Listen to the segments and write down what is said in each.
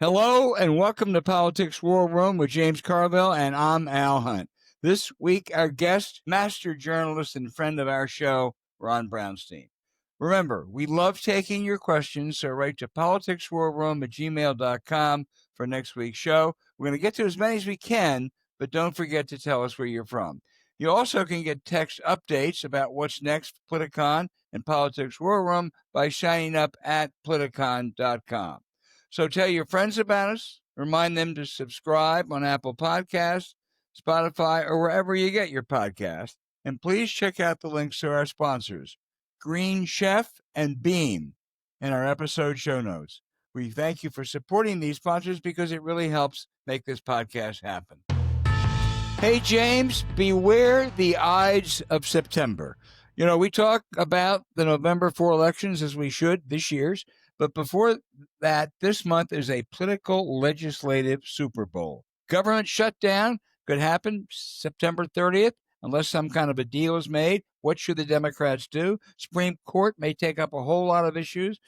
Hello and welcome to Politics War Room with James Carville, and I'm Al Hunt. This week, our guest, master journalist and friend of our show, Ron Brownstein. Remember, we love taking your questions, so write to politicswarroom@gmail.com for next week's show. We're going to get to as many as we can, but don't forget to tell us where you're from. You also can get text updates about what's next for Politicon and Politics War Room by signing up at politicon.com. So tell your friends about us. Remind them to subscribe on Apple Podcasts, Spotify, or wherever you get your podcast. And please check out the links to our sponsors, Green Chef and Beam, in our episode show notes. We thank you for supporting these sponsors because it really helps make this podcast happen. Hey, James, beware the Ides of September. You know, we talk about the November 4 elections as we should, this year's. But before that, this month is a political legislative Super Bowl. Government shutdown could happen September 30th unless some kind of a deal is made. What should the Democrats do? Supreme Court may take up a whole lot of issues.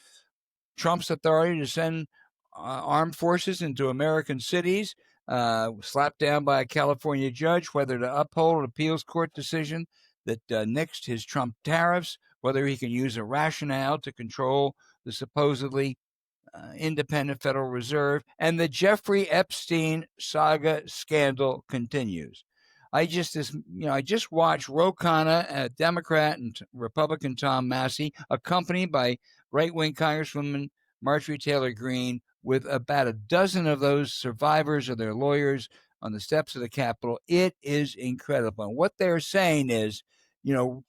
Trump's authority to send armed forces into American cities, slapped down by a California judge, whether to uphold an appeals court decision that nixed his Trump tariffs, whether he can use a rationale to control the supposedly independent Federal Reserve, and the Jeffrey Epstein saga scandal continues. I just watched Ro Khanna, a Democrat, and Republican Tom Massey, accompanied by right-wing Congresswoman Marjorie Taylor Greene, with about a dozen of those survivors or their lawyers on the steps of the Capitol. It is incredible. And what they're saying is,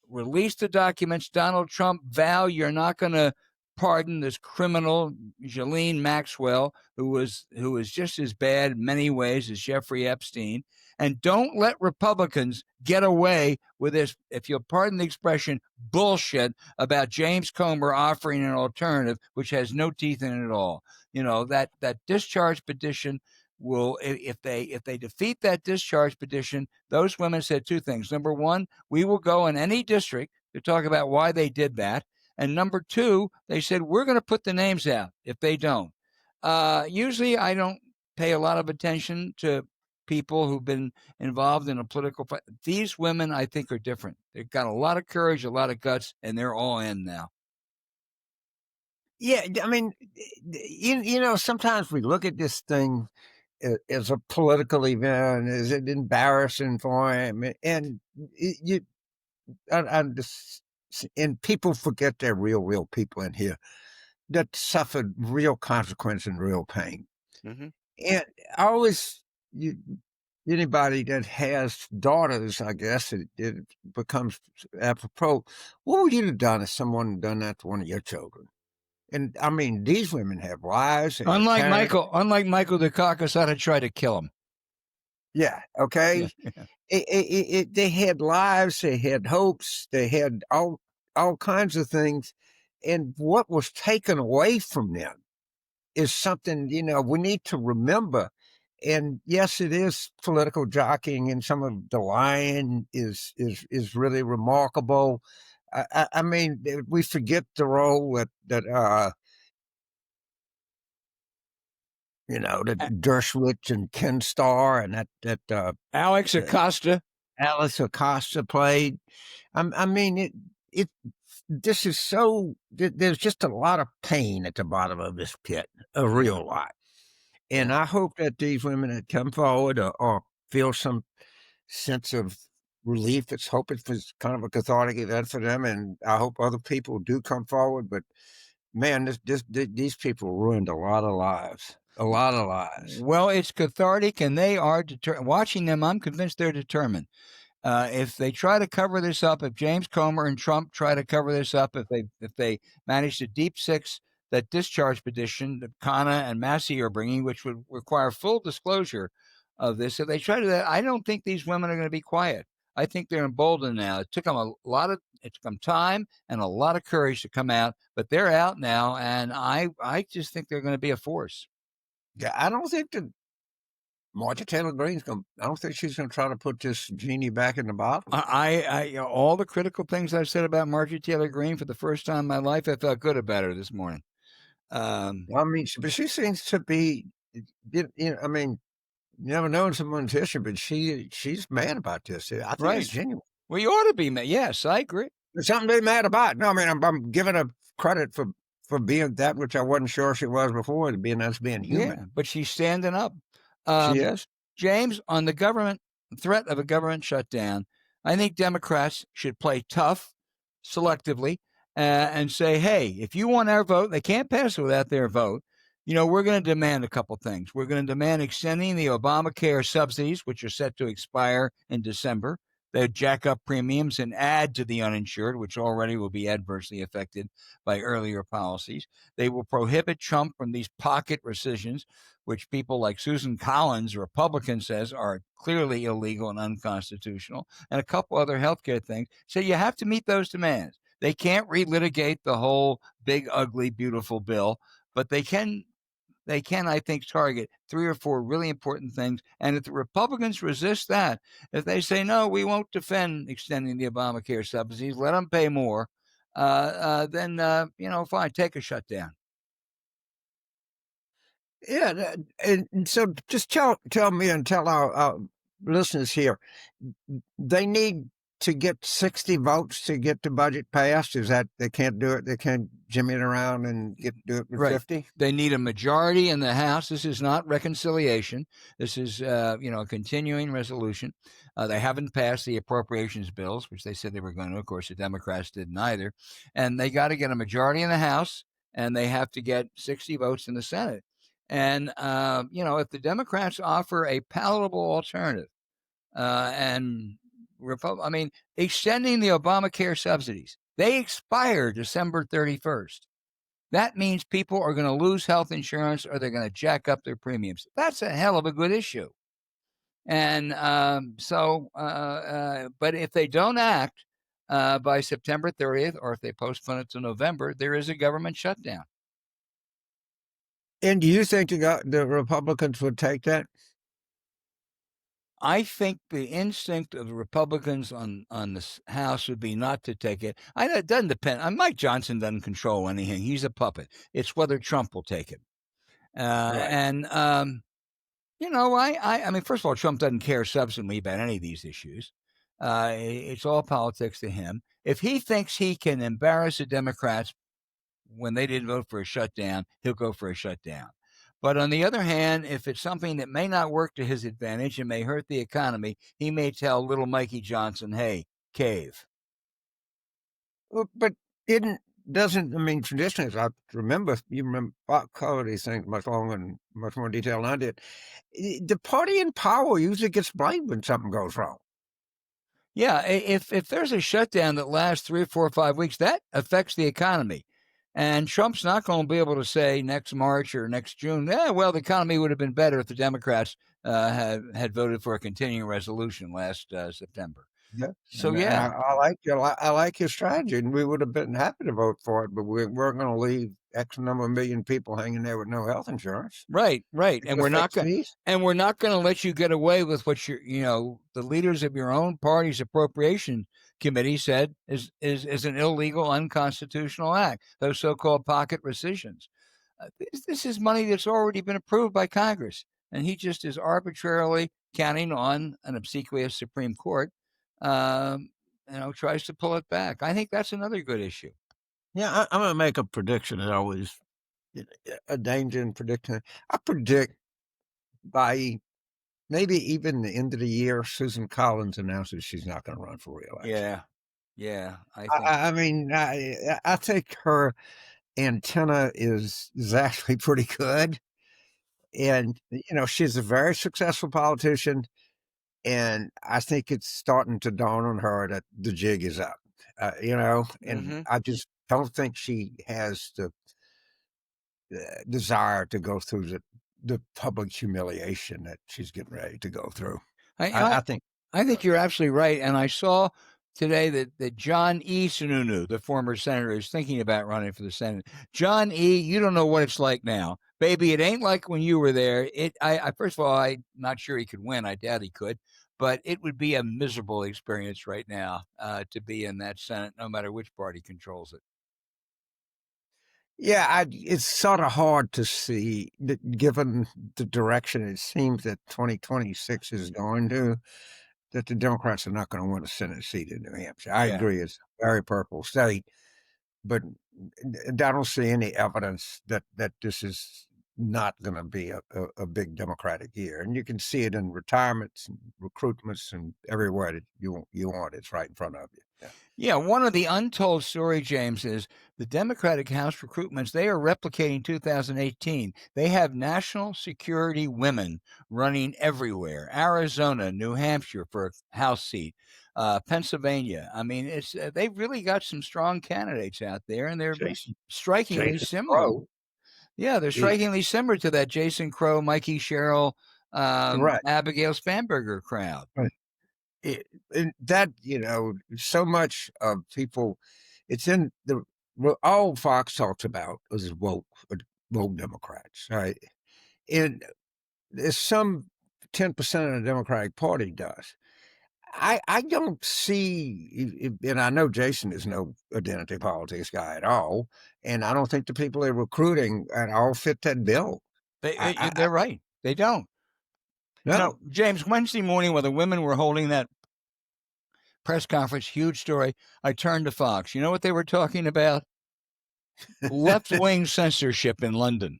release the documents. Donald Trump, vow you're not going to pardon this criminal, Ghislaine Maxwell, who is just as bad in many ways as Jeffrey Epstein. And don't let Republicans get away with this, if you'll pardon the expression, bullshit about James Comer offering an alternative, which has no teeth in it at all. That discharge petition will, if they defeat that discharge petition, those women said two things. Number one, we will go in any district to talk about why they did that. And number two, they said, we're going to put the names out if they don't. Usually I don't pay a lot of attention to people who've been involved in a political fight. These women, I think, are different. They've got a lot of courage, a lot of guts, and they're all in now. Yeah, I mean, sometimes we look at this thing as a political event. Is it embarrassing for him? And and people forget they're real people in here that suffered real consequence and real pain. Mm-hmm. And I always, anybody that has daughters, I guess it becomes apropos. What would you have done if someone had done that to one of your children? And I mean, these women have lives. Unlike Michael Dukakis, I'd have tried to kill him. Yeah. Okay. Yeah. They had lives. They had hopes. They had all kinds of things. And what was taken away from them is something, we need to remember. And yes, it is political jockeying, and some of the lying is really remarkable. I mean, we forget the role that Dershowitz and Ken Starr and that Alex Acosta played. I mean, this is so. There's just a lot of pain at the bottom of this pit, a real lot. And I hope that these women that come forward or feel some sense of relief. Hope it's kind of a cathartic event for them, and I hope other people do come forward. But man, these people ruined a lot of lives. A lot of lives. Well, it's cathartic, and they are watching them. I'm convinced they're determined. If they try to cover this up, if James Comer and Trump try to cover this up, if they manage to deep six that discharge petition that Khanna and Massey are bringing, which would require full disclosure of this, if they try to do that, I don't think these women are going to be quiet. I think they're emboldened now. It took them time and a lot of courage to come out, but they're out now, and I just think they're going to be a force. Yeah, I don't think that Marjorie Taylor Greene's going. I don't think she's going to try to put this genie back in the bottle. All the critical things I've said about Marjorie Taylor Greene, for the first time in my life, I felt good about her this morning. I mean, but she seems to be I mean, never known someone's history, but she's mad about this. I think it's Right. genuine. Well, you ought to be mad. Yes, I agree. There's something to be mad about. No, I mean, I'm giving her credit for being that which I wasn't sure she was before, to being us being human. Yeah, but she's standing up. She Um, is. James, on the government threat of a government shutdown, I think Democrats should play tough selectively and say, hey, if you want our vote, they can't pass it without their vote. We're going to demand a couple things. We're going to demand extending the Obamacare subsidies, which are set to expire in December. They jack up premiums and add to the uninsured, which already will be adversely affected by earlier policies. They will prohibit Trump from these pocket rescissions, which people like Susan Collins, a Republican, says are clearly illegal and unconstitutional, and a couple other healthcare things. So you have to meet those demands. They can't relitigate the whole big, ugly, beautiful bill, but they can, I think, target 3 or 4 really important things. And if the Republicans resist that, if they say, no, we won't defend extending the Obamacare subsidies, let them pay more, then, fine, take a shutdown. Yeah, and so just tell me and tell our listeners here, they need to get 60 votes to get the budget passed. Is that they can't do it? They can't jimmy it around and do it with Right. 50? They need a majority in the House. This is not reconciliation. This is, a continuing resolution. They haven't passed the appropriations bills, which they said they were going to. Of course, the Democrats didn't either. And they got to get a majority in the House, and they have to get 60 votes in the Senate. And, if the Democrats offer a palatable alternative, and extending the Obamacare subsidies, they expire December 31st. That means people are going to lose health insurance or they're going to jack up their premiums. That's a hell of a good issue. And but if they don't act by September 30th, or if they postpone it to November, there is a government shutdown. And do you think the Republicans would take that? I think the instinct of the Republicans on this House would be not to take it. It doesn't depend. Mike Johnson doesn't control anything. He's a puppet. It's whether Trump will take it. Right. And I mean, first of all, Trump doesn't care substantively about any of these issues. It's all politics to him. If he thinks he can embarrass the Democrats when they didn't vote for a shutdown, he'll go for a shutdown. But on the other hand, if it's something that may not work to his advantage and may hurt the economy, he may tell little Mikey Johnson, hey, cave. Well, but doesn't, I mean, traditionally, as I remember, you remember cover these things much longer and much more detail than I did. The party in power usually gets blamed when something goes wrong. Yeah, if there's a shutdown that lasts 3 or 4 or 5 weeks, that affects the economy. And Trump's not going to be able to say next March or next June, well, the economy would have been better if the Democrats had voted for a continuing resolution last September. Yeah. So, And yeah. I like your strategy, and we would have been happy to vote for it, but we weren't going to leave X number of million people hanging there with no health insurance. Right. And we're not going these. and we're not going to let you get away with what the leaders of your own party's appropriation committee said is an illegal, unconstitutional act. Those so-called pocket rescissions. This is money that's already been approved by Congress, and he just is arbitrarily counting on an obsequious Supreme Court. Tries to pull it back. I think that's another good issue. Yeah, I'm going to make a prediction. It's always a danger in predicting. I predict by maybe even the end of the year, Susan Collins announces she's not going to run for re-election. Yeah. I think. I mean, I think her antenna is actually pretty good, and she's a very successful politician, and I think it's starting to dawn on her that the jig is up. And I just don't think she has the desire to go through the public humiliation that she's getting ready to go through. I think you're absolutely right. And I saw today that John E. Sununu, the former senator, is thinking about running for the Senate. John E., you don't know what it's like now. Baby, it ain't like when you were there. First of all, I'm not sure he could win. I doubt he could. But it would be a miserable experience right now to be in that Senate, no matter which party controls it. Yeah, it's sort of hard to see, given the direction it seems that 2026 is going to, that the Democrats are not going to win a Senate seat in New Hampshire. I Yeah. agree, it's a very purple state, but I don't see any evidence that this is not going to be a big Democratic year. And you can see it in retirements and recruitments and everywhere that you want. It's right in front of you. Yeah. Yeah, one of the untold story, James, is the Democratic House recruitments. They are replicating 2018. They have national security women running everywhere. Arizona, New Hampshire for a House seat, Pennsylvania. I mean, it's they've really got some strong candidates out there, and they're Jason, strikingly Jason similar. Crow. Yeah, they're strikingly similar to that Jason Crow, Mikey Sherrill, Right. Abigail Spanberger crowd. Right. And that, so much of people, it's in what all Fox talks about is woke Democrats, right? And there's some 10% of the Democratic Party does. I don't see, and I know Jason is no identity politics guy at all, and I don't think the people they're recruiting at all fit that bill. They're right. They don't. No. James, Wednesday morning, while the women were holding that press conference, huge story, I turned to Fox. You know what they were talking about? Left wing censorship in London.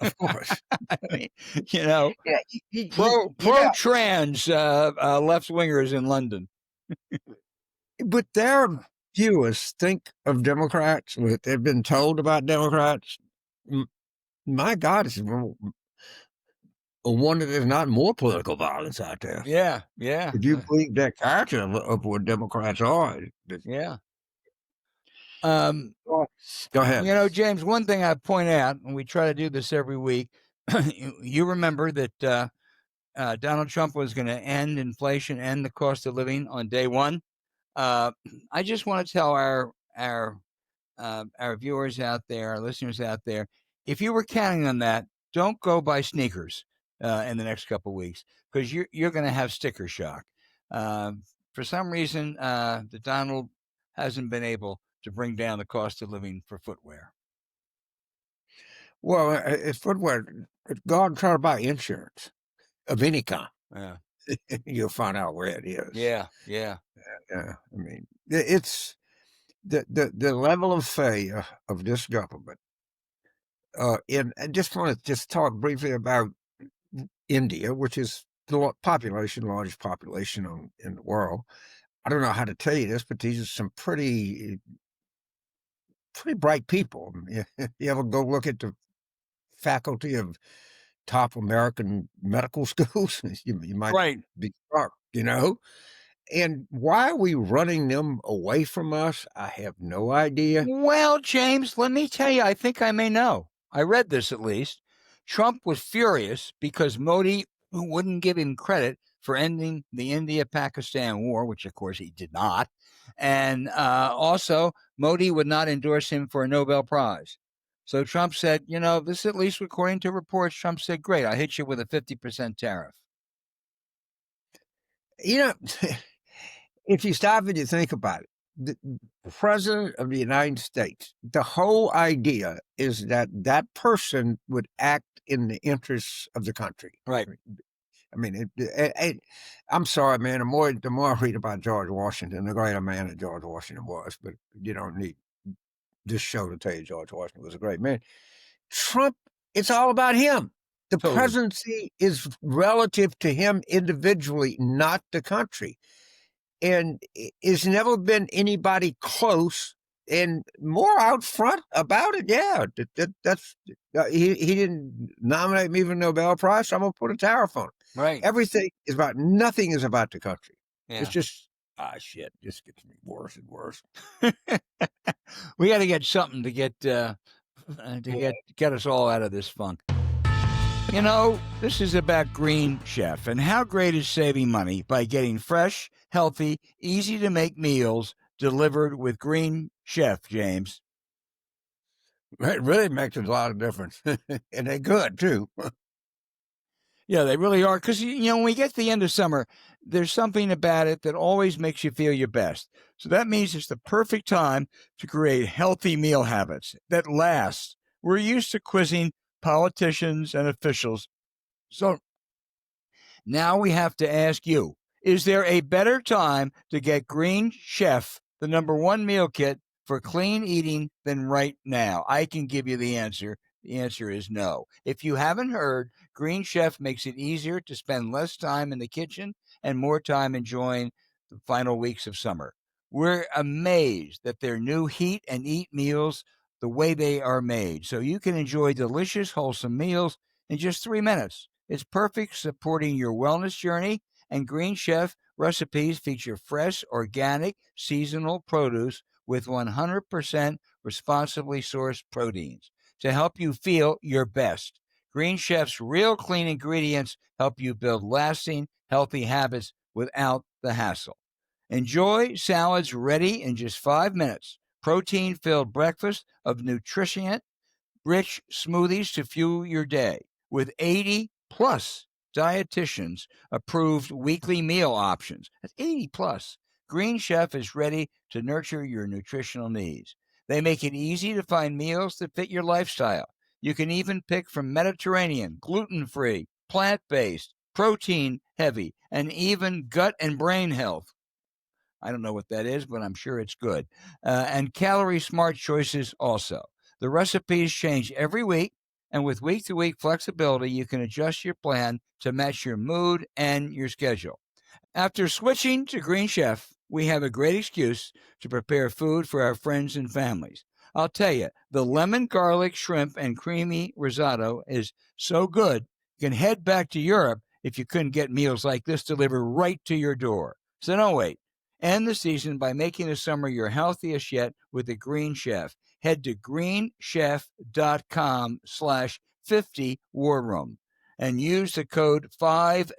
Of course. I mean, you know, Yeah, pro trans left wingers in London. but their viewers think of Democrats, what they've been told about Democrats. My God, it's a wonder there's not more political violence out there. Yeah. If you believe that character of what Democrats are. Yeah. Go ahead. James, one thing I point out, and we try to do this every week, you remember that Donald Trump was going to end inflation, end the cost of living on day one. I just want to tell our viewers out there, our listeners out there, if you were counting on that, don't go buy sneakers in the next couple of weeks because you're going to have sticker shock. For some reason, the Donald hasn't been able to bring down the cost of living for footwear. Well, if footwear, go out and try to buy insurance of any kind. Yeah. You'll find out where it is. Yeah. I mean, it's the level of failure of this government. And I just want to talk briefly about India, which is the largest population in the world. I don't know how to tell you this, but these are some pretty bright people. You ever go look at the faculty of top American medical schools? You might be shocked, And why are we running them away from us? I have no idea. Well, James, let me tell you, I think I may know. I read this at least. Trump was furious because Modi wouldn't give him credit for ending the India-Pakistan war, which of course he did not. And also, Modi would not endorse him for a Nobel Prize. So Trump said, this at least according to reports, Trump said, great, I'll hit you with a 50% tariff. If you stop and you think about it, the president of the United States, the whole idea is that person would act in the interests of the country. Right. I mean, I'm sorry, man. The more I read about George Washington, the greater man that George Washington was, but you don't need this show to tell you George Washington was a great man. Trump, it's all about him. The presidency is relative to him individually, not the country. And it's never been anybody close and more out front about it. Yeah, that's he didn't nominate me for the Nobel Prize, so I'm going to put a tariff on it. Right. Nothing is about the country. Yeah. It's just, shit, this gets me worse and worse. We got to get something to get us all out of this funk. This is about Green Chef, and how great is saving money by getting fresh, healthy, easy-to-make meals delivered with Green Chef, James? It really makes a lot of difference, and they're good, too. Yeah, they really are. Because, when we get to the end of summer, there's something about it that always makes you feel your best. So that means it's the perfect time to create healthy meal habits that last. We're used to quizzing politicians and officials. So now we have to ask you, is there a better time to get Green Chef, the #1 meal kit for clean eating, than right now? I can give you the answer. The answer is no. If you haven't heard, Green Chef makes it easier to spend less time in the kitchen and more time enjoying the final weeks of summer. We're amazed that their new heat and eat meals, the way they are made, so you can enjoy delicious, wholesome meals in just 3 minutes. It's perfect supporting your wellness journey, and Green Chef recipes feature fresh, organic, seasonal produce with 100% responsibly sourced proteins to help you feel your best. Green Chef's real clean ingredients help you build lasting, healthy habits without the hassle. Enjoy salads ready in just 5 minutes. Protein filled breakfast of nutrition rich smoothies to fuel your day with 80 plus dietitians approved weekly meal options. That's 80 plus. Green Chef is ready to nurture your nutritional needs. They make it easy to find meals that fit your lifestyle. You can even pick from Mediterranean, gluten free, plant based, protein heavy, and even gut and brain health. I don't know what that is, but I'm sure it's good. And calorie smart choices also. The recipes change every week, and with week to week flexibility, you can adjust your plan to match your mood and your schedule. After switching to Green Chef, we have a great excuse to prepare food for our friends and families. I'll tell you, the lemon garlic shrimp and creamy risotto is so good, you can head back to Europe if you couldn't get meals like this delivered right to your door. So don't wait. End the season by making the summer your healthiest yet with the Green Chef. Head to greenchef.com/50 War Room and use the code 50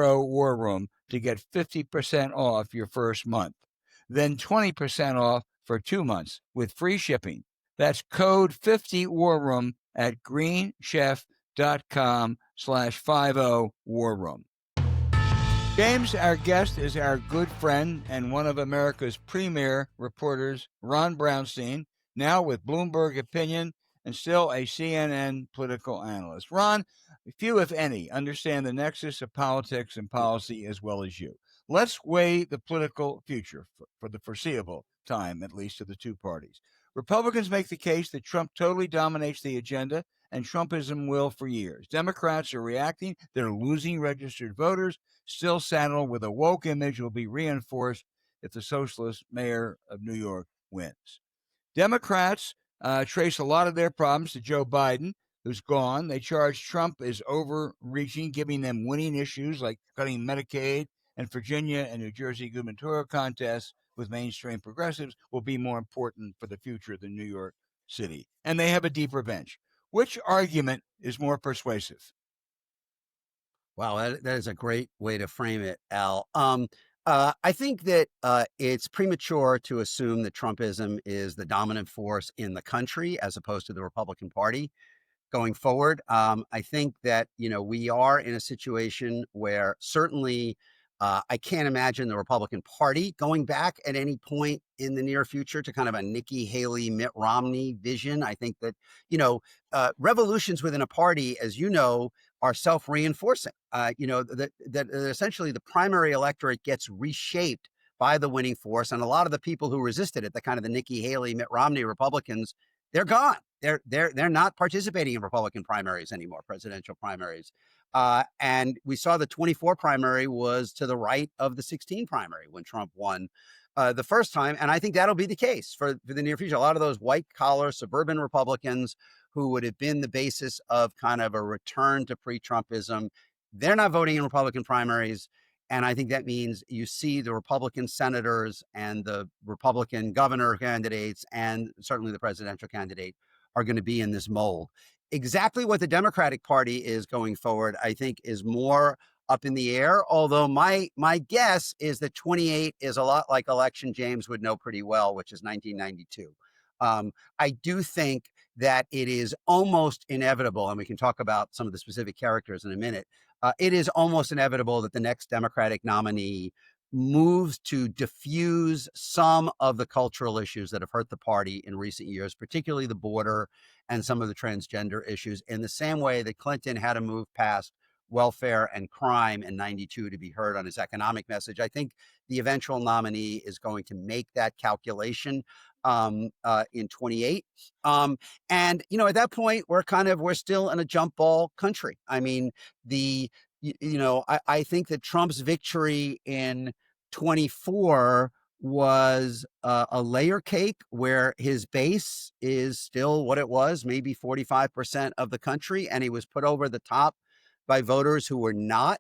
War Room to get 50% off your first month. Then 20% off for 2 months with free shipping. That's code 50 War Room at greenchef.com/50 War Room. James, our guest, is our good friend and one of America's premier reporters, Ron Brownstein, now with Bloomberg Opinion and still a CNN political analyst. Ron, few, if any, understand the nexus of politics and policy as well as you. Let's weigh the political future for the foreseeable time, at least, of the two parties. Republicans make the case that Trump totally dominates the agenda, and Trumpism will for years. Democrats are reacting. They're losing registered voters. Still saddled with a woke image will be reinforced if the socialist mayor of New York wins. Democrats trace a lot of their problems to Joe Biden, who's gone. They charge Trump is overreaching, giving them winning issues like cutting Medicaid, and Virginia and New Jersey gubernatorial contests with mainstream progressives will be more important for the future than New York City. And they have a deeper bench. Which argument is more persuasive? Wow, that is a great way to frame it, Al. I think that it's premature to assume that Trumpism is the dominant force in the country as opposed to the Republican Party going forward. I think that, we are in a situation where certainly I can't imagine the Republican Party going back at any point in the near future to kind of a Nikki Haley, Mitt Romney vision. I think that, revolutions within a party, as you know, are self-reinforcing. That essentially the primary electorate gets reshaped by the winning force. And a lot of the people who resisted it, the kind of the Nikki Haley, Mitt Romney Republicans, they're gone. They're not participating in Republican primaries anymore, presidential primaries. And we saw the 24 primary was to the right of the 16 primary when Trump won the first time. And I think that'll be the case for the near future. A lot of those white collar suburban Republicans who would have been the basis of kind of a return to pre-Trumpism, they're not voting in Republican primaries. And I think that means you see the Republican senators and the Republican governor candidates and certainly the presidential candidate are going to be in this mold. Exactly what the Democratic Party is going forward, I think, is more up in the air. Although my guess is that 28 is a lot like election James would know pretty well, which is 1992. I do think that it is almost inevitable, and we can talk about some of the specific characters in a minute. It is almost inevitable that the next Democratic nominee moves to diffuse some of the cultural issues that have hurt the party in recent years, particularly the border and some of the transgender issues, in the same way that Clinton had to move past welfare and crime in 92 to be heard on his economic message. I think the eventual nominee is going to make that calculation in 28. And, at that point, we're still in a jump ball country. I mean, I think that Trump's victory in 24 was a layer cake where his base is still what it was, maybe 45% of the country. And he was put over the top by voters who were not,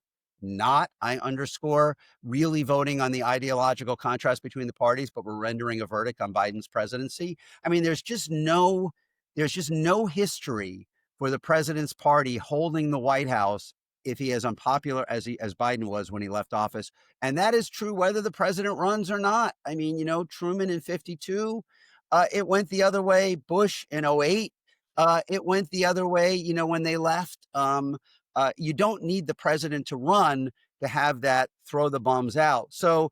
I underscore, really voting on the ideological contrast between the parties, but were rendering a verdict on Biden's presidency. I mean, there's just no history for the president's party holding the White House if he is unpopular as Biden was when he left office. And that is true whether the president runs or not. I mean, Truman in 52, it went the other way. Bush in 08, it went the other way, when they left. You don't need the president to run to have that throw the bums out. So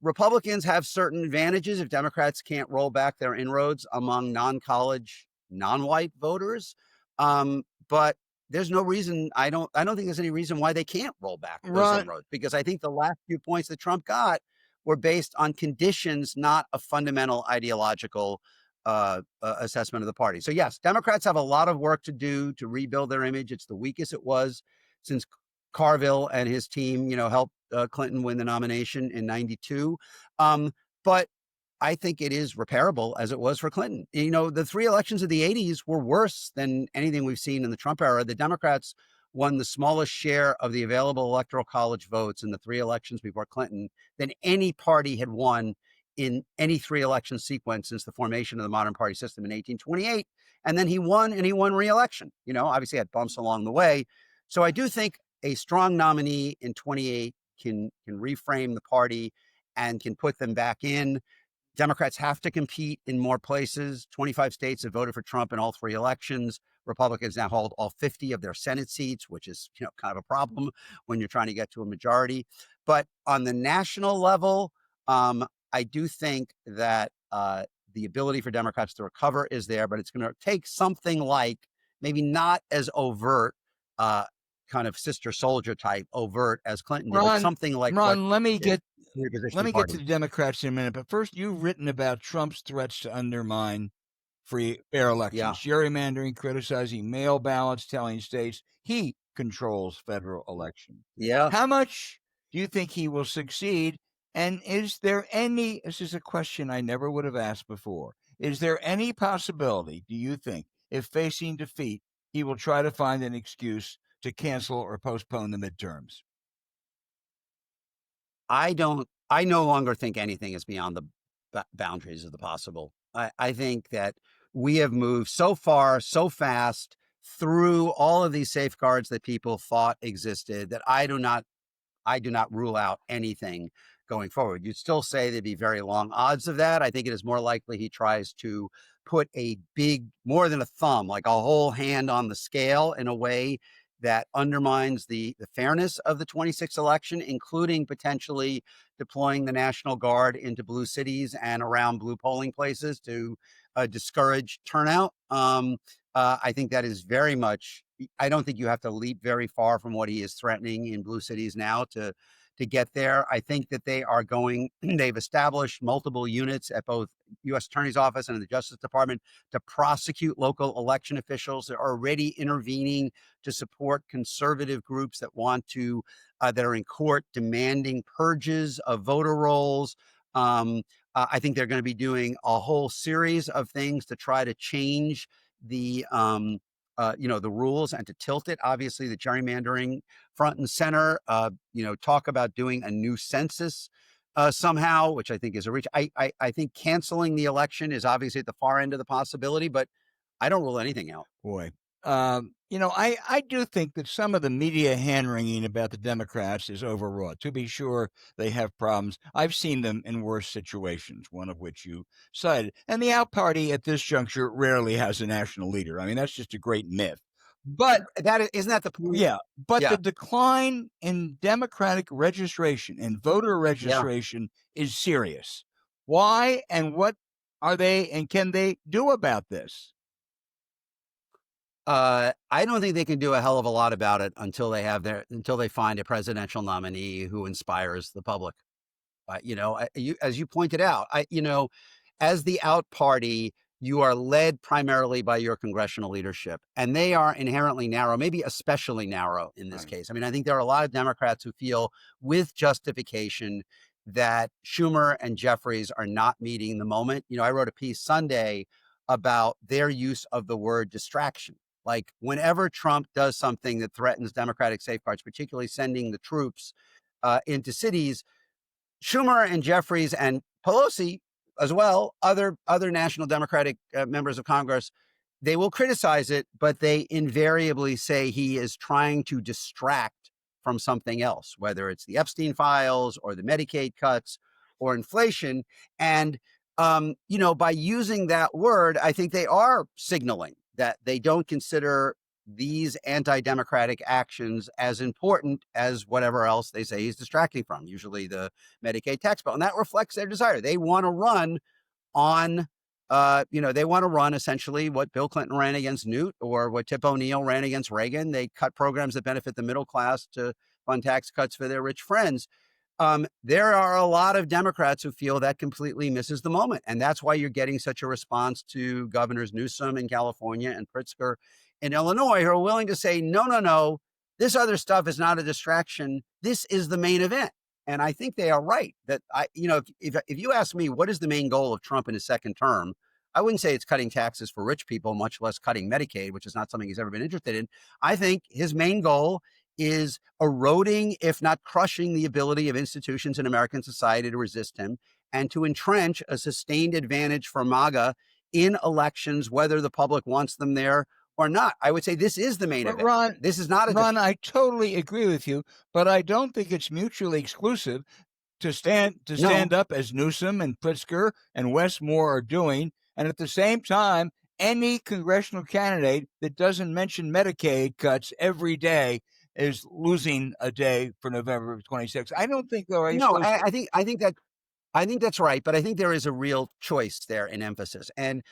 Republicans have certain advantages if Democrats can't roll back their inroads among non-college, non-white voters. But there's no reason. I don't think there's any reason why they can't roll back those inroads, because I think the last few points that Trump got were based on conditions, not a fundamental ideological assessment of the party. So yes, Democrats have a lot of work to do to rebuild their image. It's the weakest it was since Carville and his team, helped Clinton win the nomination in 92. But I think it is repairable as it was for Clinton. The three elections of the 80s were worse than anything we've seen in the Trump era. The Democrats won the smallest share of the available electoral college votes in the three elections before Clinton than any party had won in any three election sequence since the formation of the modern party system in 1828. And then he won re-election. Obviously had bumps along the way. So I do think a strong nominee in 28 can reframe the party and can put them back in. Democrats have to compete in more places. 25 states have voted for Trump in all three elections. Republicans now hold all 50 of their Senate seats, which is, kind of a problem when you're trying to get to a majority. But on the national level, I do think that the ability for Democrats to recover is there, but it's going to take something like, maybe not as overt, kind of sister soldier type overt as Clinton did, but something like Ron, let me get to the Democrats in a minute. But first, you've written about Trump's threats to undermine fair elections, gerrymandering, criticizing mail ballots, telling states he controls federal elections. Yeah. How much do you think he will succeed? And is there any, this is a question I never would have asked before, is there any possibility, do you think, if facing defeat, he will try to find an excuse to cancel or postpone the midterms? I no longer think anything is beyond the boundaries of the possible. I think that we have moved so far, so fast through all of these safeguards that people thought existed that I do not rule out anything going forward. You'd still say there'd be very long odds of that. I think it is more likely he tries to put a big, more than a thumb, like a whole hand on the scale in a way that undermines the fairness of the 26th election, including potentially deploying the National Guard into blue cities and around blue polling places to discourage turnout. I think that is very much, I don't think you have to leap very far from what he is threatening in blue cities now to get there. I think that they've established multiple units at both U.S. Attorney's Office and the Justice Department to prosecute local election officials. They're already intervening to support conservative groups that want to, that are in court demanding purges of voter rolls. I think they're going to be doing a whole series of things to try to change the rules and to tilt it. Obviously, the gerrymandering front and center. Talk about doing a new census somehow, which I think is a reach. I think canceling the election is obviously at the far end of the possibility, but I don't rule anything out. Boy, I do think that some of the media hand-wringing about the Democrats is overwrought. To be sure, they have problems. I've seen them in worse situations, one of which you cited. And the out party at this juncture rarely has a national leader. I mean, that's just a great myth. But isn't that the point? yeah, but Yeah. the decline in Democratic registration and voter registration is serious. Why and what are they and can they do about this? I don't think they can do a hell of a lot about it until they find a presidential nominee who inspires the public. As you pointed out, as the out party, you are led primarily by your congressional leadership, and they are inherently narrow, maybe especially narrow in this Right. case. I mean, I think there are a lot of Democrats who feel with justification that Schumer and Jeffries are not meeting the moment. I wrote a piece Sunday about their use of the word distraction. Like whenever Trump does something that threatens Democratic safeguards, particularly sending the troops into cities, Schumer and Jeffries and Pelosi as well, other national Democratic members of Congress, they will criticize it, but they invariably say he is trying to distract from something else, whether it's the Epstein files or the Medicaid cuts or inflation. And, by using that word, I think they are signaling that they don't consider these anti-democratic actions as important as whatever else they say he's distracting from, usually the Medicaid tax bill. And that reflects their desire. They want to run on, they want to run essentially what Bill Clinton ran against Newt or what Tip O'Neill ran against Reagan. They cut programs that benefit the middle class to fund tax cuts for their rich friends. There are a lot of Democrats who feel that completely misses the moment. And that's why you're getting such a response to Governors Newsom in California and Pritzker in Illinois, who are willing to say, no, this other stuff is not a distraction. This is the main event. And I think they are right that if you ask me, what is the main goal of Trump in his second term? I wouldn't say it's cutting taxes for rich people, much less cutting Medicaid, which is not something he's ever been interested in. I think his main goal is eroding, if not crushing, the ability of institutions in American society to resist him and to entrench a sustained advantage for MAGA in elections, whether the public wants them there or not. I would say this is the main event. Ron, this is not Ron, I totally agree with you, but I don't think it's mutually exclusive to stand up as Newsom and Pritzker and Westmore are doing, and at the same time, any congressional candidate that doesn't mention Medicaid cuts every day is losing a day for November 26th. I don't think they're exclusive. No, I think that's right, but I think there is a real choice there in emphasis. And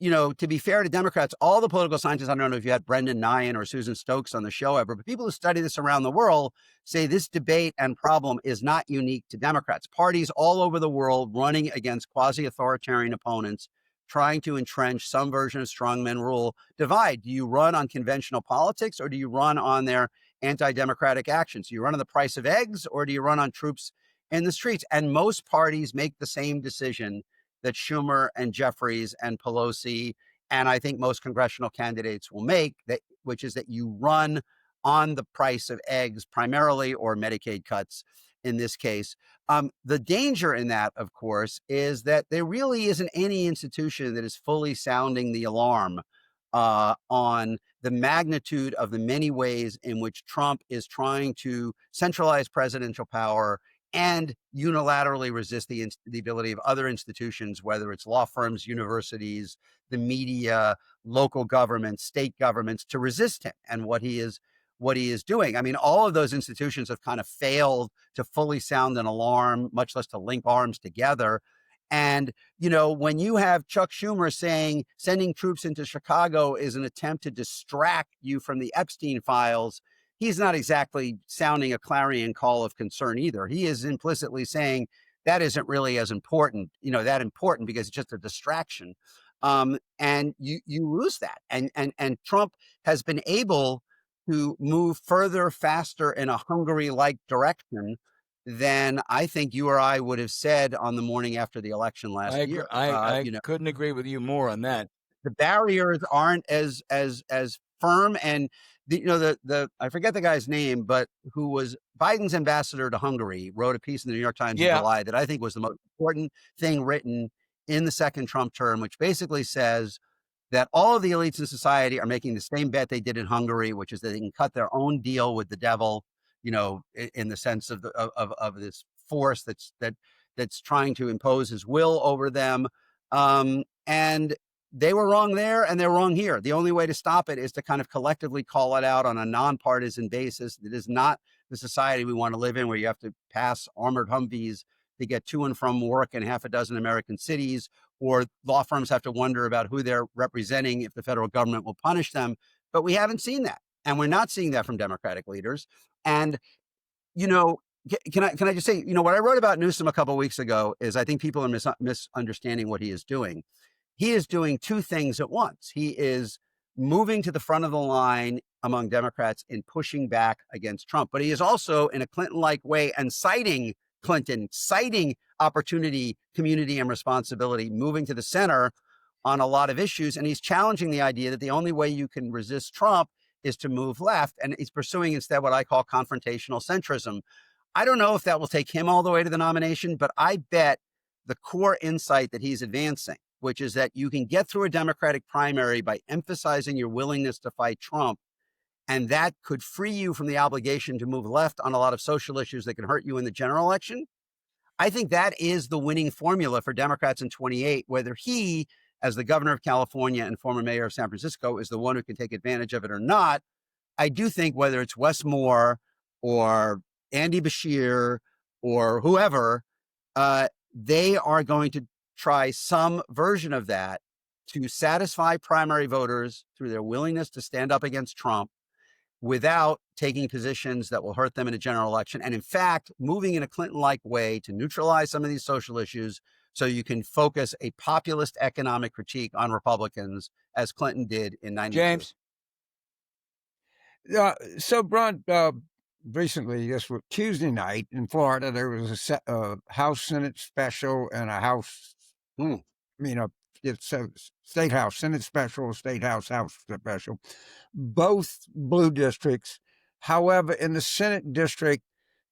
to be fair to Democrats, all the political scientists, I don't know if you had Brendan Nyan or Susan Stokes on the show ever, but people who study this around the world say this debate and problem is not unique to Democrats. Parties all over the world running against quasi-authoritarian opponents, trying to entrench some version of strongman rule divide. Do you run on conventional politics or do you run on their anti-democratic actions? Do you run on the price of eggs or do you run on troops in the streets? And most parties make the same decision that Schumer and Jeffries and Pelosi, and I think most congressional candidates will make, which is that you run on the price of eggs primarily, or Medicaid cuts in this case. The danger in that, of course, is that there really isn't any institution that is fully sounding the alarm on the magnitude of the many ways in which Trump is trying to centralize presidential power and unilaterally resist the ability of other institutions, whether it's law firms, universities, the media, local governments, state governments, to resist him and what he is doing. I mean, all of those institutions have kind of failed to fully sound an alarm, much less to link arms together. And, when you have Chuck Schumer saying sending troops into Chicago is an attempt to distract you from the Epstein files, he's not exactly sounding a clarion call of concern either. He is implicitly saying that isn't really as important, that important because it's just a distraction. And you lose that. And Trump has been able to move further, faster in a Hungary-like direction than I think you or I would have said on the morning after the election last year. I couldn't agree with you more on that. The barriers aren't as firm, and I forget the guy's name, but who was Biden's ambassador to Hungary, wrote a piece in the New York Times in July that I think was the most important thing written in the second Trump term, which basically says that all of the elites in society are making the same bet they did in Hungary, which is that they can cut their own deal with the devil, in the sense of this force that's trying to impose his will over them. And they were wrong there and they're wrong here. The only way to stop it is to kind of collectively call it out on a nonpartisan basis. It is not the society we want to live in, where you have to pass armored Humvees to get to and from work in half a dozen American cities, or law firms have to wonder about who they're representing if the federal government will punish them. But we haven't seen that. And we're not seeing that from Democratic leaders. And, can I just say, what I wrote about Newsom a couple of weeks ago is I think people are misunderstanding what he is doing. He is doing two things at once. He is moving to the front of the line among Democrats in pushing back against Trump, but he is also, in a Clinton-like way, and citing Clinton, citing opportunity, community, and responsibility, moving to the center on a lot of issues. And he's challenging the idea that the only way you can resist Trump is to move left. And he's pursuing instead what I call confrontational centrism. I don't know if that will take him all the way to the nomination, but I bet the core insight that he's advancing, which is that you can get through a Democratic primary by emphasizing your willingness to fight Trump, and that could free you from the obligation to move left on a lot of social issues that can hurt you in the general election. I think that is the winning formula for Democrats in 28, whether he, as the governor of California and former mayor of San Francisco, is the one who can take advantage of it or not. I do think whether it's Wes Moore or Andy Bashir or whoever, they are going to try some version of that to satisfy primary voters through their willingness to stand up against Trump without taking positions that will hurt them in a general election. And in fact, moving in a Clinton-like way to neutralize some of these social issues so you can focus a populist economic critique on Republicans, as Clinton did in 92. James? So, Brent, recently, this was Tuesday night in Florida, there was a House Senate special and a House, it's a State House Senate special, State House special, both blue districts. However, in the Senate district,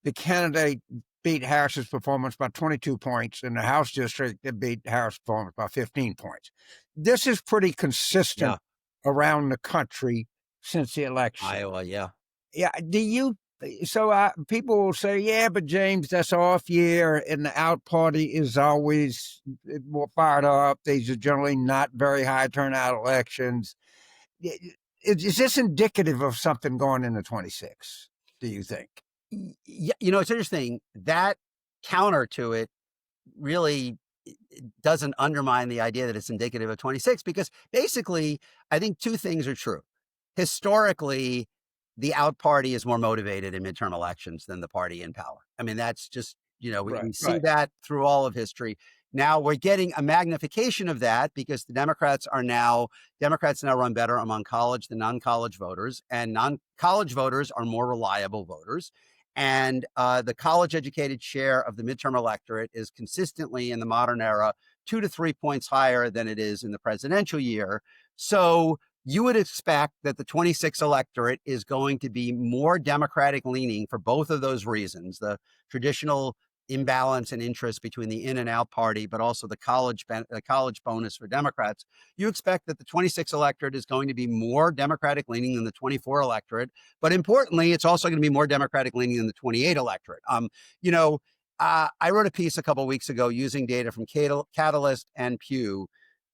the candidate beat Harris's performance by 22 points. In the House district, it beat Harris's performance by 15 points. This is pretty consistent around the country since the election. Iowa, yeah. Yeah. People will say, yeah, but James, that's off year, and the out party is always more fired up. These are generally not very high turnout elections. Is this indicative of something going into 26, do you think? Yeah, it's interesting. That counter to it really doesn't undermine the idea that it's indicative of 26, because basically, I think two things are true. Historically, the out party is more motivated in midterm elections than the party in power. I mean, that's just, we see that through all of history. Now we're getting a magnification of that because the Democrats now run better among college than non-college voters, and non-college voters are more reliable voters. And the college-educated share of the midterm electorate is consistently in the modern era 2 to 3 points higher than it is in the presidential year. So you would expect that the 26 electorate is going to be more Democratic leaning for both of those reasons, the traditional imbalance in interest between the in and out party, but also the college bonus for Democrats. You expect that the 26 electorate is going to be more Democratic leaning than the 24 electorate. But importantly, it's also going to be more Democratic leaning than the 28 electorate. I wrote a piece a couple of weeks ago using data from Catalyst and Pew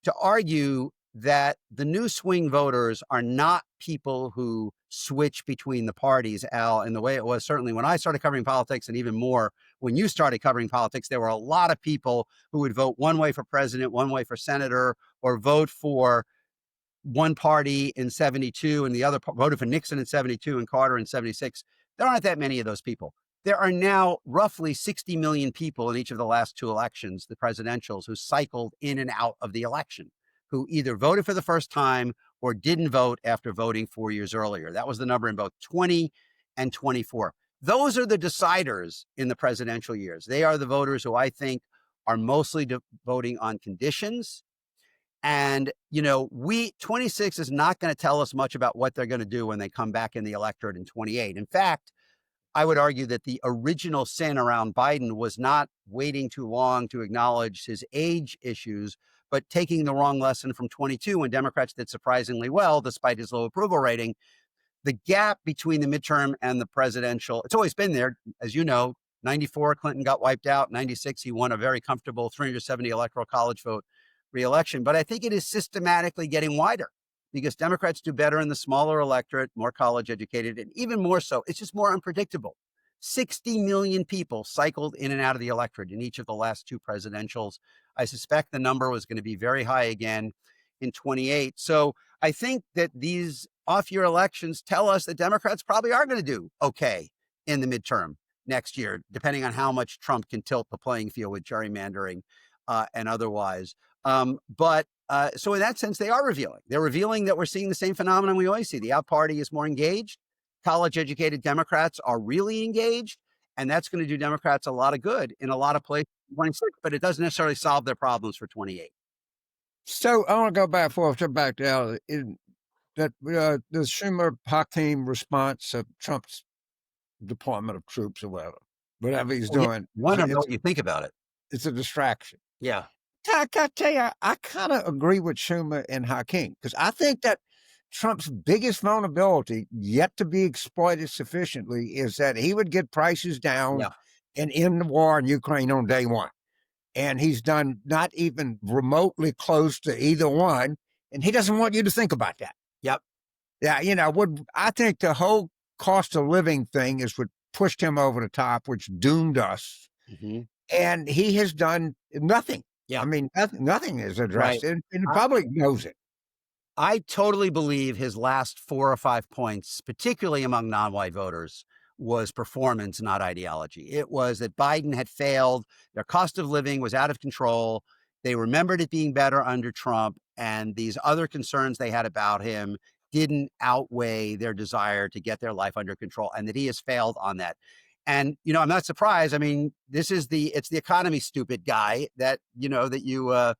to argue that the new swing voters are not people who switch between the parties, Al, in the way it was certainly when I started covering politics, and even more when you started covering politics. There were a lot of people who would vote one way for president, one way for senator, or vote for one party in 72 and the other voted for Nixon in 72 and Carter in 76. There aren't that many of those people. There are now roughly 60 million people in each of the last two elections, the presidentials, who cycled in and out of the election, who either voted for the first time or didn't vote after voting 4 years earlier. That was the number in both 20 and 24. Those are the deciders in the presidential years. They are the voters who I think are mostly voting on conditions. And, 26 is not going to tell us much about what they're going to do when they come back in the electorate in 28. In fact, I would argue that the original sin around Biden was not waiting too long to acknowledge his age issues, but taking the wrong lesson from 22 when Democrats did surprisingly well despite his low approval rating. The gap between the midterm and the presidential, it's always been there. As you know, 94, Clinton got wiped out. 96, he won a very comfortable 370 electoral college vote reelection. But I think it is systematically getting wider because Democrats do better in the smaller electorate, more college educated, and even more so, it's just more unpredictable. 60 million people cycled in and out of the electorate in each of the last two presidentials. I suspect the number was going to be very high again in 28. So I think that these off-year elections tell us that Democrats probably are going to do okay in the midterm next year, depending on how much Trump can tilt the playing field with gerrymandering and otherwise. So in that sense, they are revealing. They're revealing that we're seeing the same phenomenon we always see. The out party is more engaged. College-educated Democrats are really engaged, and that's going to do Democrats a lot of good in a lot of places in 26, but it doesn't necessarily solve their problems for 28. So I want to go back to Al, that the Schumer Hakeem response of Trump's deployment of troops or whatever he's doing. I don't know what you think about it. It's a distraction. Yeah. I got to tell you, I kind of agree with Schumer and Hakeem because I think that Trump's biggest vulnerability yet to be exploited sufficiently is that he would get prices down and end the war in Ukraine on day one. And he's done not even remotely close to either one. And he doesn't want you to think about that. Yep. Yeah. I think the whole cost of living thing is what pushed him over the top, which doomed us. Mm-hmm. And he has done nothing. Yeah. I mean, nothing is addressed, Right. and the public knows it. I totally believe his last 4 or 5 points, particularly among non-white voters, was performance, not ideology. It was that Biden had failed. Their cost of living was out of control. They remembered it being better under Trump, and these other concerns they had about him didn't outweigh their desire to get their life under control, and that he has failed on that. And, I'm not surprised. I mean, it's the economy stupid guy that you end up.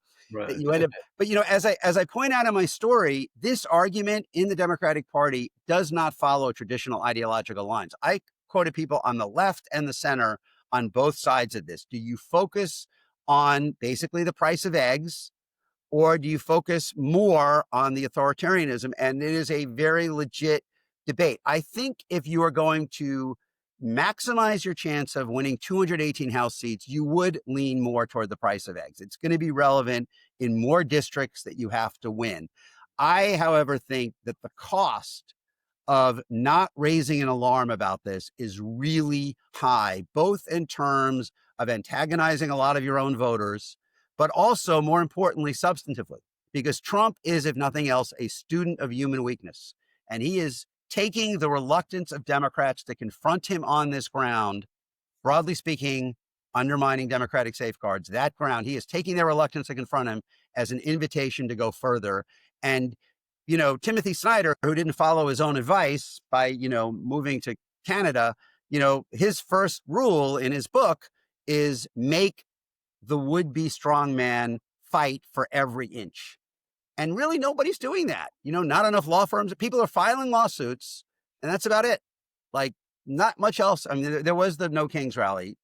But, as I point out in my story, this argument in the Democratic Party does not follow traditional ideological lines. I quoted people on the left and the center on both sides of this. Do you focus on basically the price of eggs, or do you focus more on the authoritarianism? And it is a very legit debate. I think if you are going to maximize your chance of winning 218 House seats, you would lean more toward the price of eggs. It's going to be relevant in more districts that you have to win. I, however, think that the cost of not raising an alarm about this is really high, both in terms of antagonizing a lot of your own voters, but also, more importantly, substantively, because Trump is, if nothing else, a student of human weakness. And he is taking the reluctance of Democrats to confront him on this ground, broadly speaking, undermining democratic safeguards, that ground, he is taking their reluctance to confront him as an invitation to go further. And, Timothy Snyder, who didn't follow his own advice by, moving to Canada, his first rule in his book is make the would-be strong man fight for every inch. And really, nobody's doing that. Not enough law firms. People are filing lawsuits, and that's about it. Like, not much else. I mean, there was the No Kings rally,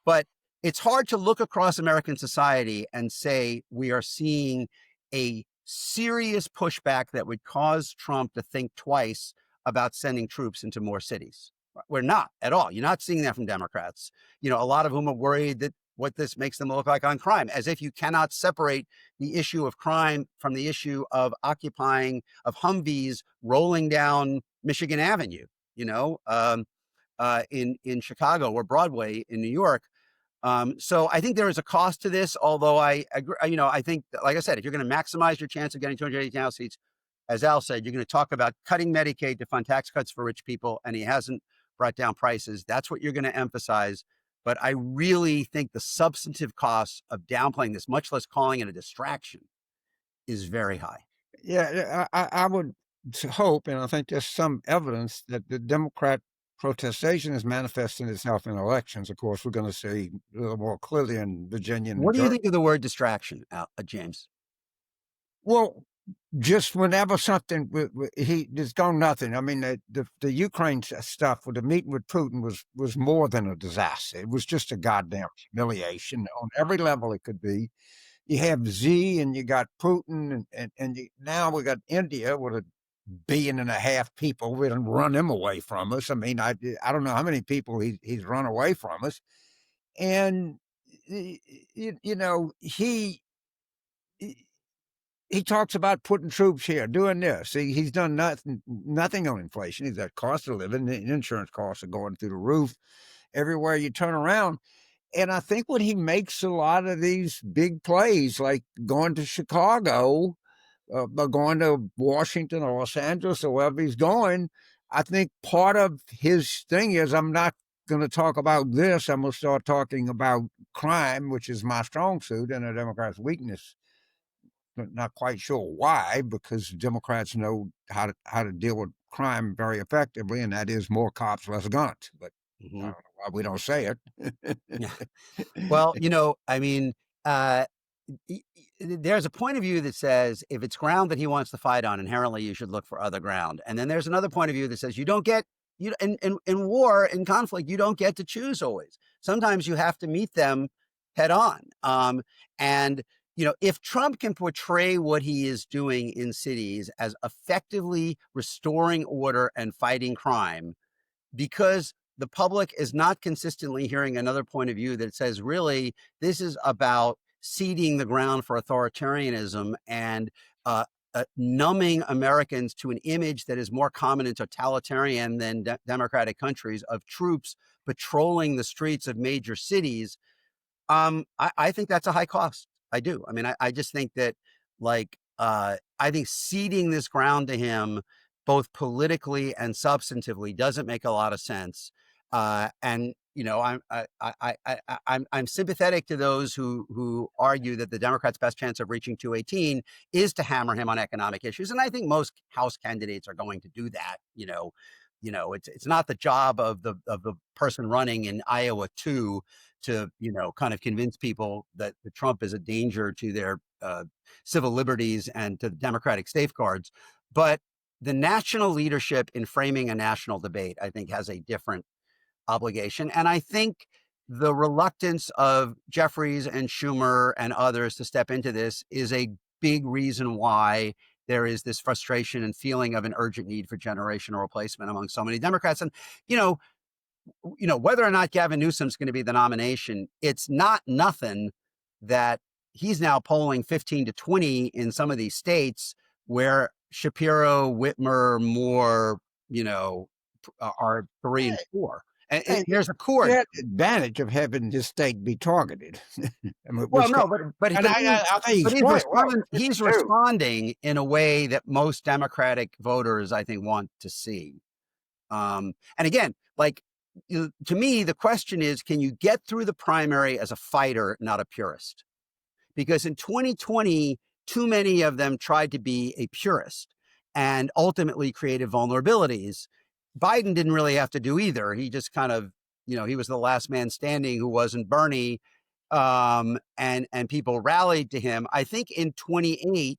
but it's hard to look across American society and say we are seeing a serious pushback that would cause Trump to think twice about sending troops into more cities. We're not at all. You're not seeing that from Democrats. A lot of whom are worried that what this makes them look like on crime, as if you cannot separate the issue of crime from the issue of occupying, of Humvees rolling down Michigan Avenue, in Chicago or Broadway in New York. So I think there is a cost to this, although I agree, I think, like I said, if you're going to maximize your chance of getting 280 House seats, as Al said, you're going to talk about cutting Medicaid to fund tax cuts for rich people, and he hasn't brought down prices. That's what you're going to emphasize. But I really think the substantive costs of downplaying this, much less calling it a distraction, is very high. Yeah, I would hope, and I think there's some evidence that the Democrat protestation is manifesting itself in elections. Of course, we're going to see a little more clearly in Virginia. What do you think of the word distraction, James? Well, just whenever something there's gone nothing. I mean, the Ukraine stuff with the meeting with Putin was more than a disaster. It was just a goddamn humiliation on every level it could be. you have Z and you got Putin, and now we got India with 1.5 billion people. We don't run him away from us. I mean, I don't know how many people he's run away from us, and you know he talks about putting troops here, doing this. He's done nothing on inflation. He's got cost of living, the insurance costs are going through the roof everywhere you turn around. And I think when he makes a lot of these big plays, like going to Chicago, going to Washington or Los Angeles or wherever he's going, I think part of his thing is, I'm not going to talk about this. I'm going to start talking about crime, which is my strong suit and a Democrat's weakness. Not quite sure why, because Democrats know how to deal with crime very effectively, and that is more cops, less guns. But I don't know why we don't say it. Yeah. Well, I mean, there's a point of view that says if it's ground that he wants to fight on, inherently you should look for other ground. And then there's another point of view that says you don't get in war, in conflict, you don't get to choose always. Sometimes you have to meet them head on. And if Trump can portray what he is doing in cities as effectively restoring order and fighting crime, because the public is not consistently hearing another point of view that says, really, this is about ceding the ground for authoritarianism and numbing Americans to an image that is more common in totalitarian than democratic countries of troops patrolling the streets of major cities. I think that's a high cost. I do. I mean, I just think that, I think ceding this ground to him, both politically and substantively, doesn't make a lot of sense. And I'm sympathetic to those who argue that the Democrats' best chance of reaching 218 is to hammer him on economic issues, and I think most House candidates are going to do that. It's not the job of the person running in Iowa 2 to kind of convince people that Trump is a danger to their civil liberties and to the democratic safeguards. But the national leadership in framing a national debate, I think, has a different obligation. And I think the reluctance of Jeffries and Schumer and others to step into this is a big reason why there is this frustration and feeling of an urgent need for generational replacement among so many Democrats. And, whether or not Gavin Newsom's going to be the nomination, it's not nothing that he's now polling 15 to 20 in some of these states where Shapiro, Whitmer, Moore, are 3 and 4. And there's a chord. The advantage of having this state be targeted. Well, no, but he's responding in a way that most Democratic voters, I think, want to see. And again, to me, the question is, can you get through the primary as a fighter, not a purist? Because in 2020, too many of them tried to be a purist and ultimately created vulnerabilities. Biden didn't really have to do either. He just kind of, he was the last man standing who wasn't Bernie, and people rallied to him. I think in 28,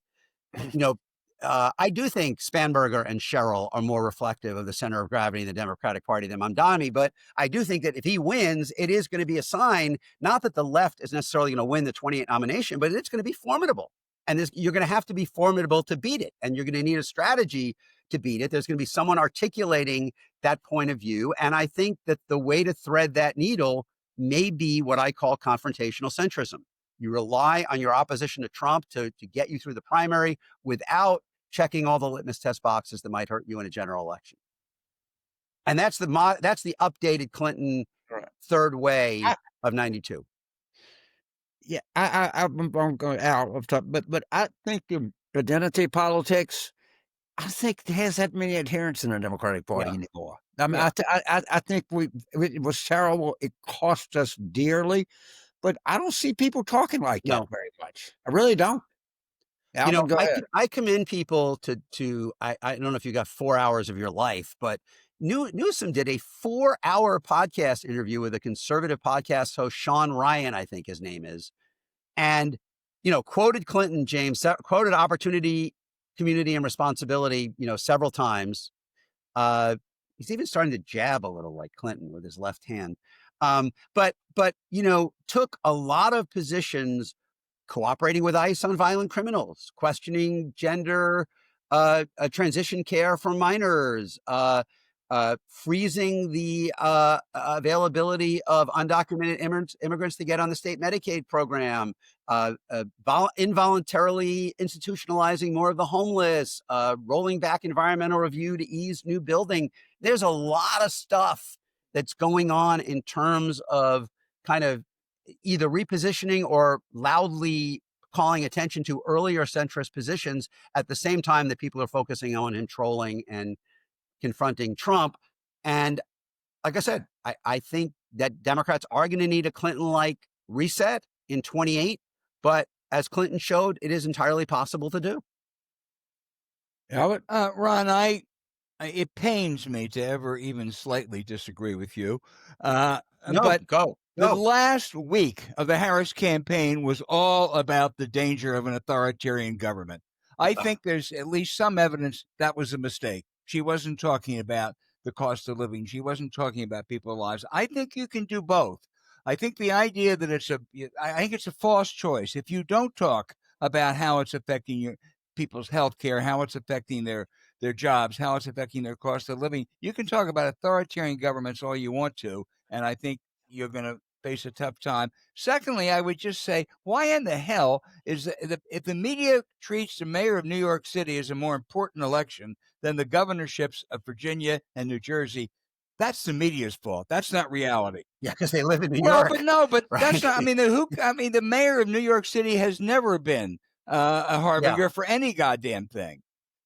I do think Spanberger and Sherrill are more reflective of the center of gravity in the Democratic Party than Mamdani. But I do think that if he wins, it is going to be a sign, not that the left is necessarily going to win the 28 nomination, but it's going to be formidable. And you're going to have to be formidable to beat it. And you're going to need a strategy to beat it. There's going to be someone articulating that point of view. And I think that the way to thread that needle may be what I call confrontational centrism. You rely on your opposition to Trump to get you through the primary without checking all the litmus test boxes that might hurt you in a general election. And that's the updated Clinton third way of 92. Yeah, I'm going out of top, but I think the identity politics, I think has that many adherents in the Democratic Party anymore. I mean, I think it was terrible. It cost us dearly, but I don't see people talking like that very much. I really don't. I commend people to I don't know if you got 4 hours of your life, but Newsom did a 4-hour podcast interview with a conservative podcast host, Sean Ryan, I think his name is, and quoted Clinton, James, quoted opportunity, community, and responsibility, several times. He's even starting to jab a little like Clinton with his left hand, but took a lot of positions cooperating with ICE on violent criminals, questioning gender transition care for minors, freezing the availability of undocumented immigrants to get on the state Medicaid program, involuntarily institutionalizing more of the homeless, rolling back environmental review to ease new building. There's a lot of stuff that's going on in terms of kind of either repositioning or loudly calling attention to earlier centrist positions at the same time that people are focusing on and trolling and confronting Trump. And like I said, I think that Democrats are going to need a Clinton-like reset in 28, but as Clinton showed, it is entirely possible to do. Albert? Ron, it pains me to ever even slightly disagree with you. But Go. The last week of the Harris campaign was all about the danger of an authoritarian government. I think there's at least some evidence that was a mistake. She wasn't talking about the cost of living. She wasn't talking about people's lives. I think you can do both. I think the idea that I think it's a false choice. If you don't talk about how it's affecting your people's health care, how it's affecting their jobs, how it's affecting their cost of living, you can talk about authoritarian governments all you want to, and I think you're going to face a tough time. Secondly, I would just say, why in the hell is if the media treats the mayor of New York City as a more important election than the governorships of Virginia and New Jersey, that's the media's fault. That's not reality. Yeah, because they live in New York. But right? That's not. I mean, the mayor of New York City has never been a harbinger for any goddamn thing.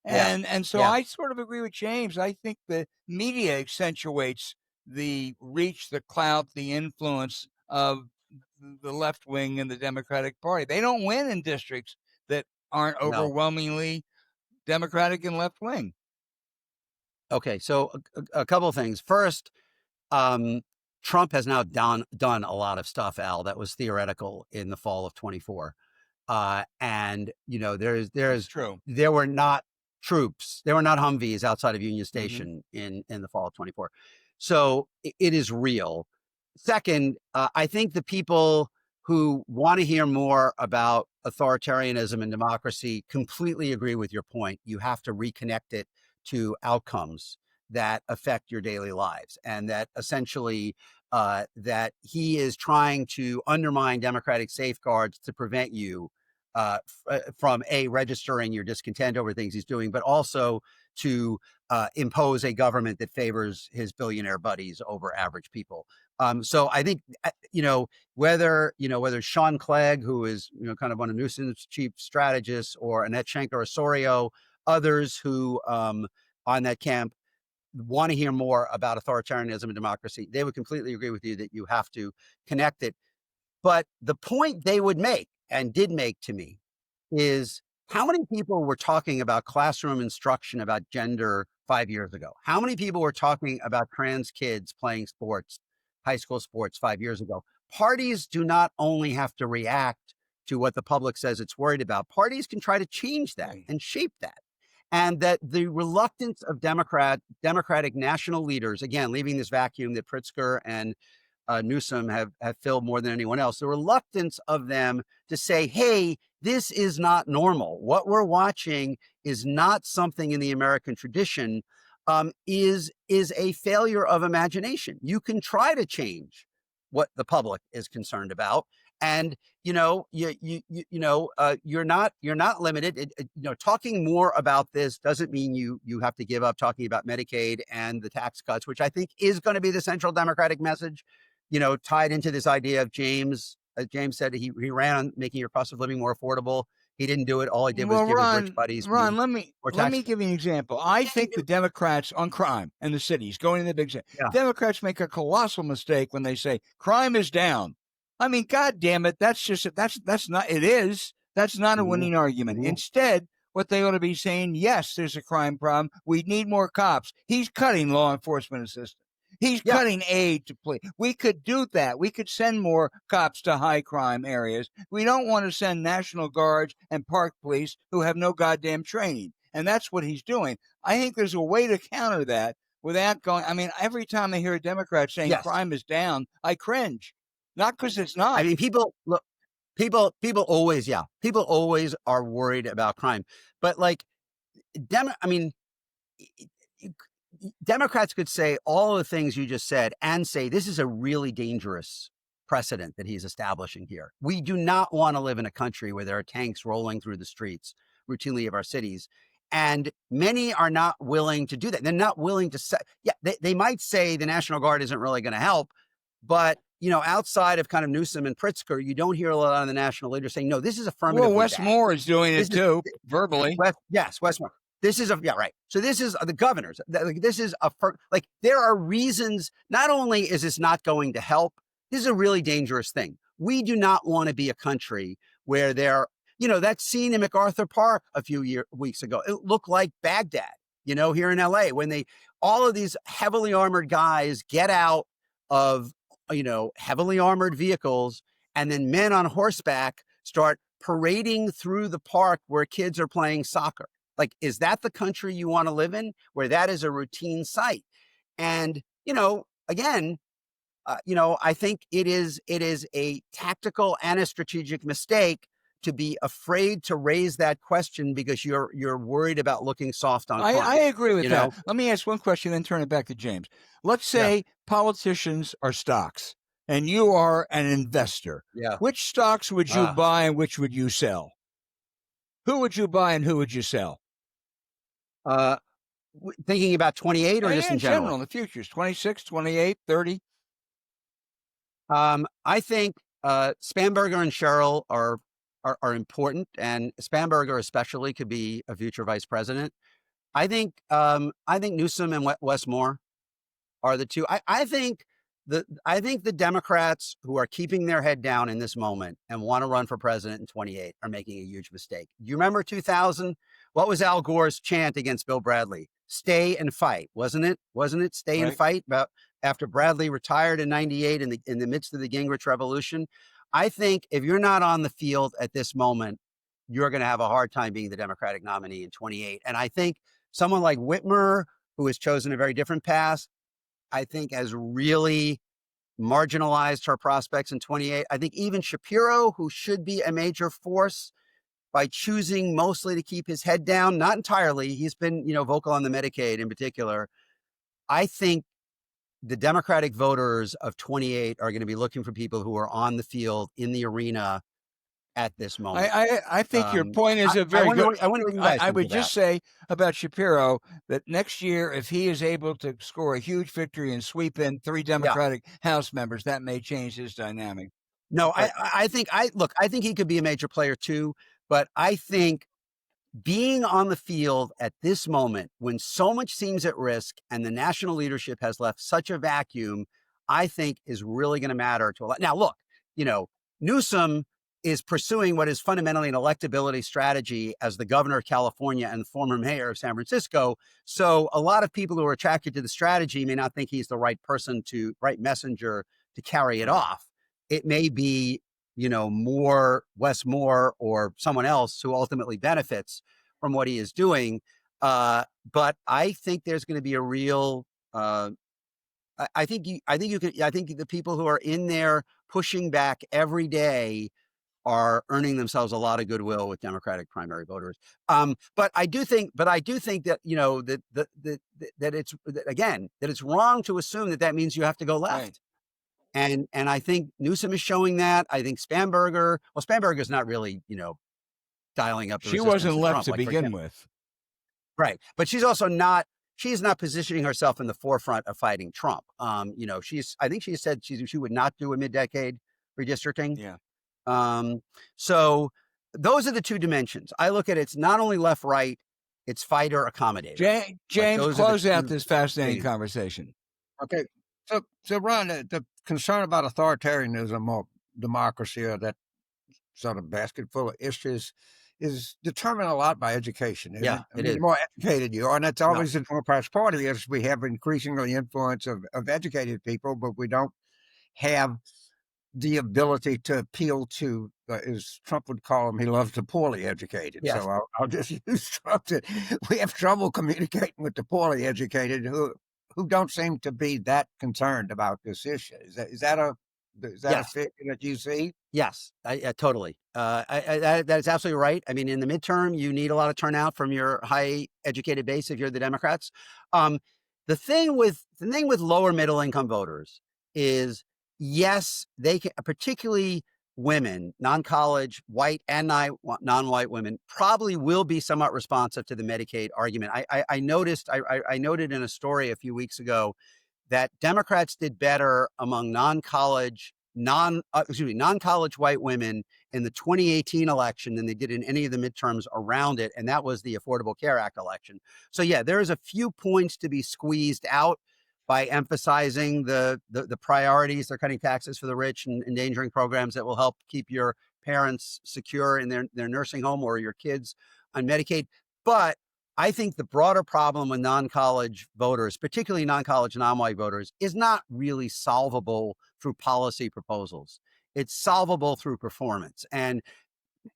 And so I sort of agree with James. I think the media accentuates the reach, the clout, the influence of the left wing and the Democratic Party. They don't win in districts that aren't overwhelmingly Democratic and left wing. Okay, so a couple of things. First, Trump has now done a lot of stuff, Al, that was theoretical in the fall of 24. And there's true. There were not troops, there were not Humvees outside of Union Station in the fall of 24. So it is real. Second, I think the people who want to hear more about authoritarianism and democracy completely agree with your point. You have to reconnect it to outcomes that affect your daily lives, and that essentially that he is trying to undermine democratic safeguards to prevent you from registering your discontent over things he's doing, but also to impose a government that favors his billionaire buddies over average people. So I think whether Sean Clegg, who is kind of one of Newsom's chief strategists, or Annette Schenker-Osorio, others who on that camp want to hear more about authoritarianism and democracy, they would completely agree with you that you have to connect it. But the point they would make, and did make to me, is how many people were talking about classroom instruction about gender 5 years ago? How many people were talking about trans kids playing sports, high school sports 5 years ago? Parties do not only have to react to what the public says it's worried about. Parties can try to change that and shape that. And that the reluctance of Democratic national leaders, again, leaving this vacuum that Pritzker and Newsom have filled more than anyone else, the reluctance of them to say, hey, this is not normal. What we're watching is not something in the American tradition, is a failure of imagination. You can try to change what the public is concerned about. And you're not limited. Talking more about this doesn't mean you have to give up talking about Medicaid and the tax cuts, which I think is going to be the central Democratic message. Tied into this idea of James. As James said, he ran on making your cost of living more affordable. He didn't do it. All he did was give his rich buddies. Ron, let me give you an example. I think the Democrats on crime in the cities, going in the big city, Democrats make a colossal mistake when they say crime is down. I mean, God damn it, that's not a winning argument. Instead, what they ought to be saying, yes, there's a crime problem. We need more cops. He's cutting law enforcement assistance. He's cutting aid to police. We could do that. We could send more cops to high crime areas. We don't want to send National Guards and park police who have no goddamn training. And that's what he's doing. I think there's a way to counter that without going. I mean, every time I hear a Democrat saying crime is down, I cringe. Not because it's not. I mean, people look. People always are worried about crime, but like I mean, Democrats could say all the things you just said and say this is a really dangerous precedent that he's establishing here. We do not want to live in a country where there are tanks rolling through the streets routinely of our cities. And many are not willing to do that. They're not willing to say, they might say the National Guard isn't really going to help, but outside of kind of Newsom and Pritzker, you don't hear a lot of the national leaders saying, no, this is affirmative. Well, Wes Moore is doing it too, verbally. Wes Moore. This is right. So this is the governors. This is there are reasons. Not only is this not going to help, this is a really dangerous thing. We do not want to be a country where that scene in MacArthur Park a few weeks ago, it looked like Baghdad, here in LA, when all of these heavily armored guys get out of, heavily armored vehicles, and then men on horseback start parading through the park where kids are playing soccer. Like, is that the country you want to live in, where that is a routine sight? And, again, I think it is a tactical and a strategic mistake to be afraid to raise that question because you're worried about looking soft on crime. I agree with that. Let me ask one question, then turn it back to James. Let's say politicians are stocks and you are an investor. Yeah. Which stocks would you buy and which would you sell? Who would you buy and who would you sell? Thinking about 28 or just in general? In the futures, 26, 28, 30. I think Spanberger and Sherrill are important, and Spanberger especially could be a future vice president. I think Newsom and Wes Moore are the two. I think the Democrats who are keeping their head down in this moment and want to run for president in 28 are making a huge mistake. Do you remember 2000? What was Al Gore's chant against Bill Bradley? Stay and fight, wasn't it? Wasn't it stay and fight? About after Bradley retired in 98 in the midst of the Gingrich Revolution. I think if you're not on the field at this moment, you're going to have a hard time being the Democratic nominee in 28. And I think someone like Whitmer, who has chosen a very different path, I think has really marginalized her prospects in 28. I think even Shapiro, who should be a major force, by choosing mostly to keep his head down, not entirely, he's been, vocal on the Medicaid in particular. I think the Democratic voters of 28 are going to be looking for people who are on the field in the arena at this moment. I think your point is a very good. I would just say about Shapiro that next year, if he is able to score a huge victory and sweep in 3 Democratic House members, that may change his dynamic. No, I think he could be a major player too, but I think being on the field at this moment when so much seems at risk and the national leadership has left such a vacuum, I think is really going to matter to a lot. Now, look, Newsom is pursuing what is fundamentally an electability strategy as the governor of California and former mayor of San Francisco. So a lot of people who are attracted to the strategy may not think he's the right messenger to carry it off. It may be, more Wes Moore or someone else who ultimately benefits from what he is doing. But I think there's going to be a real, I think the people who are in there pushing back every day are earning themselves a lot of goodwill with Democratic primary voters. But I do think that, that it's wrong to assume that means you have to go left. Right. And I think Newsom is showing that. I think Spanberger's not really, dialing up. She wasn't left to begin with. Right. But she's not positioning herself in the forefront of fighting Trump. I think she said she would not do a mid-decade redistricting. Yeah. So those are the two dimensions. I look at it's not only left, right, it's fighter accommodator. James, close out this fascinating conversation. Okay. So Ron, the concern about authoritarianism or democracy or that sort of basket full of issues is determined a lot by education. It is. The more educated you are, and that's always the Democrats' Party is we have increasingly influence of educated people, but we don't have the ability to appeal to, as Trump would call them, he loves the poorly educated. Yes. So I'll just use Trump. We have trouble communicating with the poorly educated who don't seem to be that concerned about this issue. Is that a Is that a Yes. figure that you see? Yes, totally. That is absolutely right. I mean, in the midterm, you need a lot of turnout from your high educated base if you're the Democrats. Um, the thing with lower middle income voters is, yes, they can, particularly women, non-college, white and non-white women, probably will be somewhat responsive to the Medicaid argument. I noticed, I noted in a story a few weeks ago that Democrats did better among non-college white women in the 2018 election than they did in any of the midterms around it, and that was the Affordable Care Act election. So yeah, there is a few points to be squeezed out by emphasizing the priorities. They're cutting taxes for the rich and endangering programs that will help keep your parents secure in their nursing home or your kids on Medicaid. But I think the broader problem with non-college voters, particularly non-college non-white voters, is not really solvable through policy proposals. It's solvable through performance, and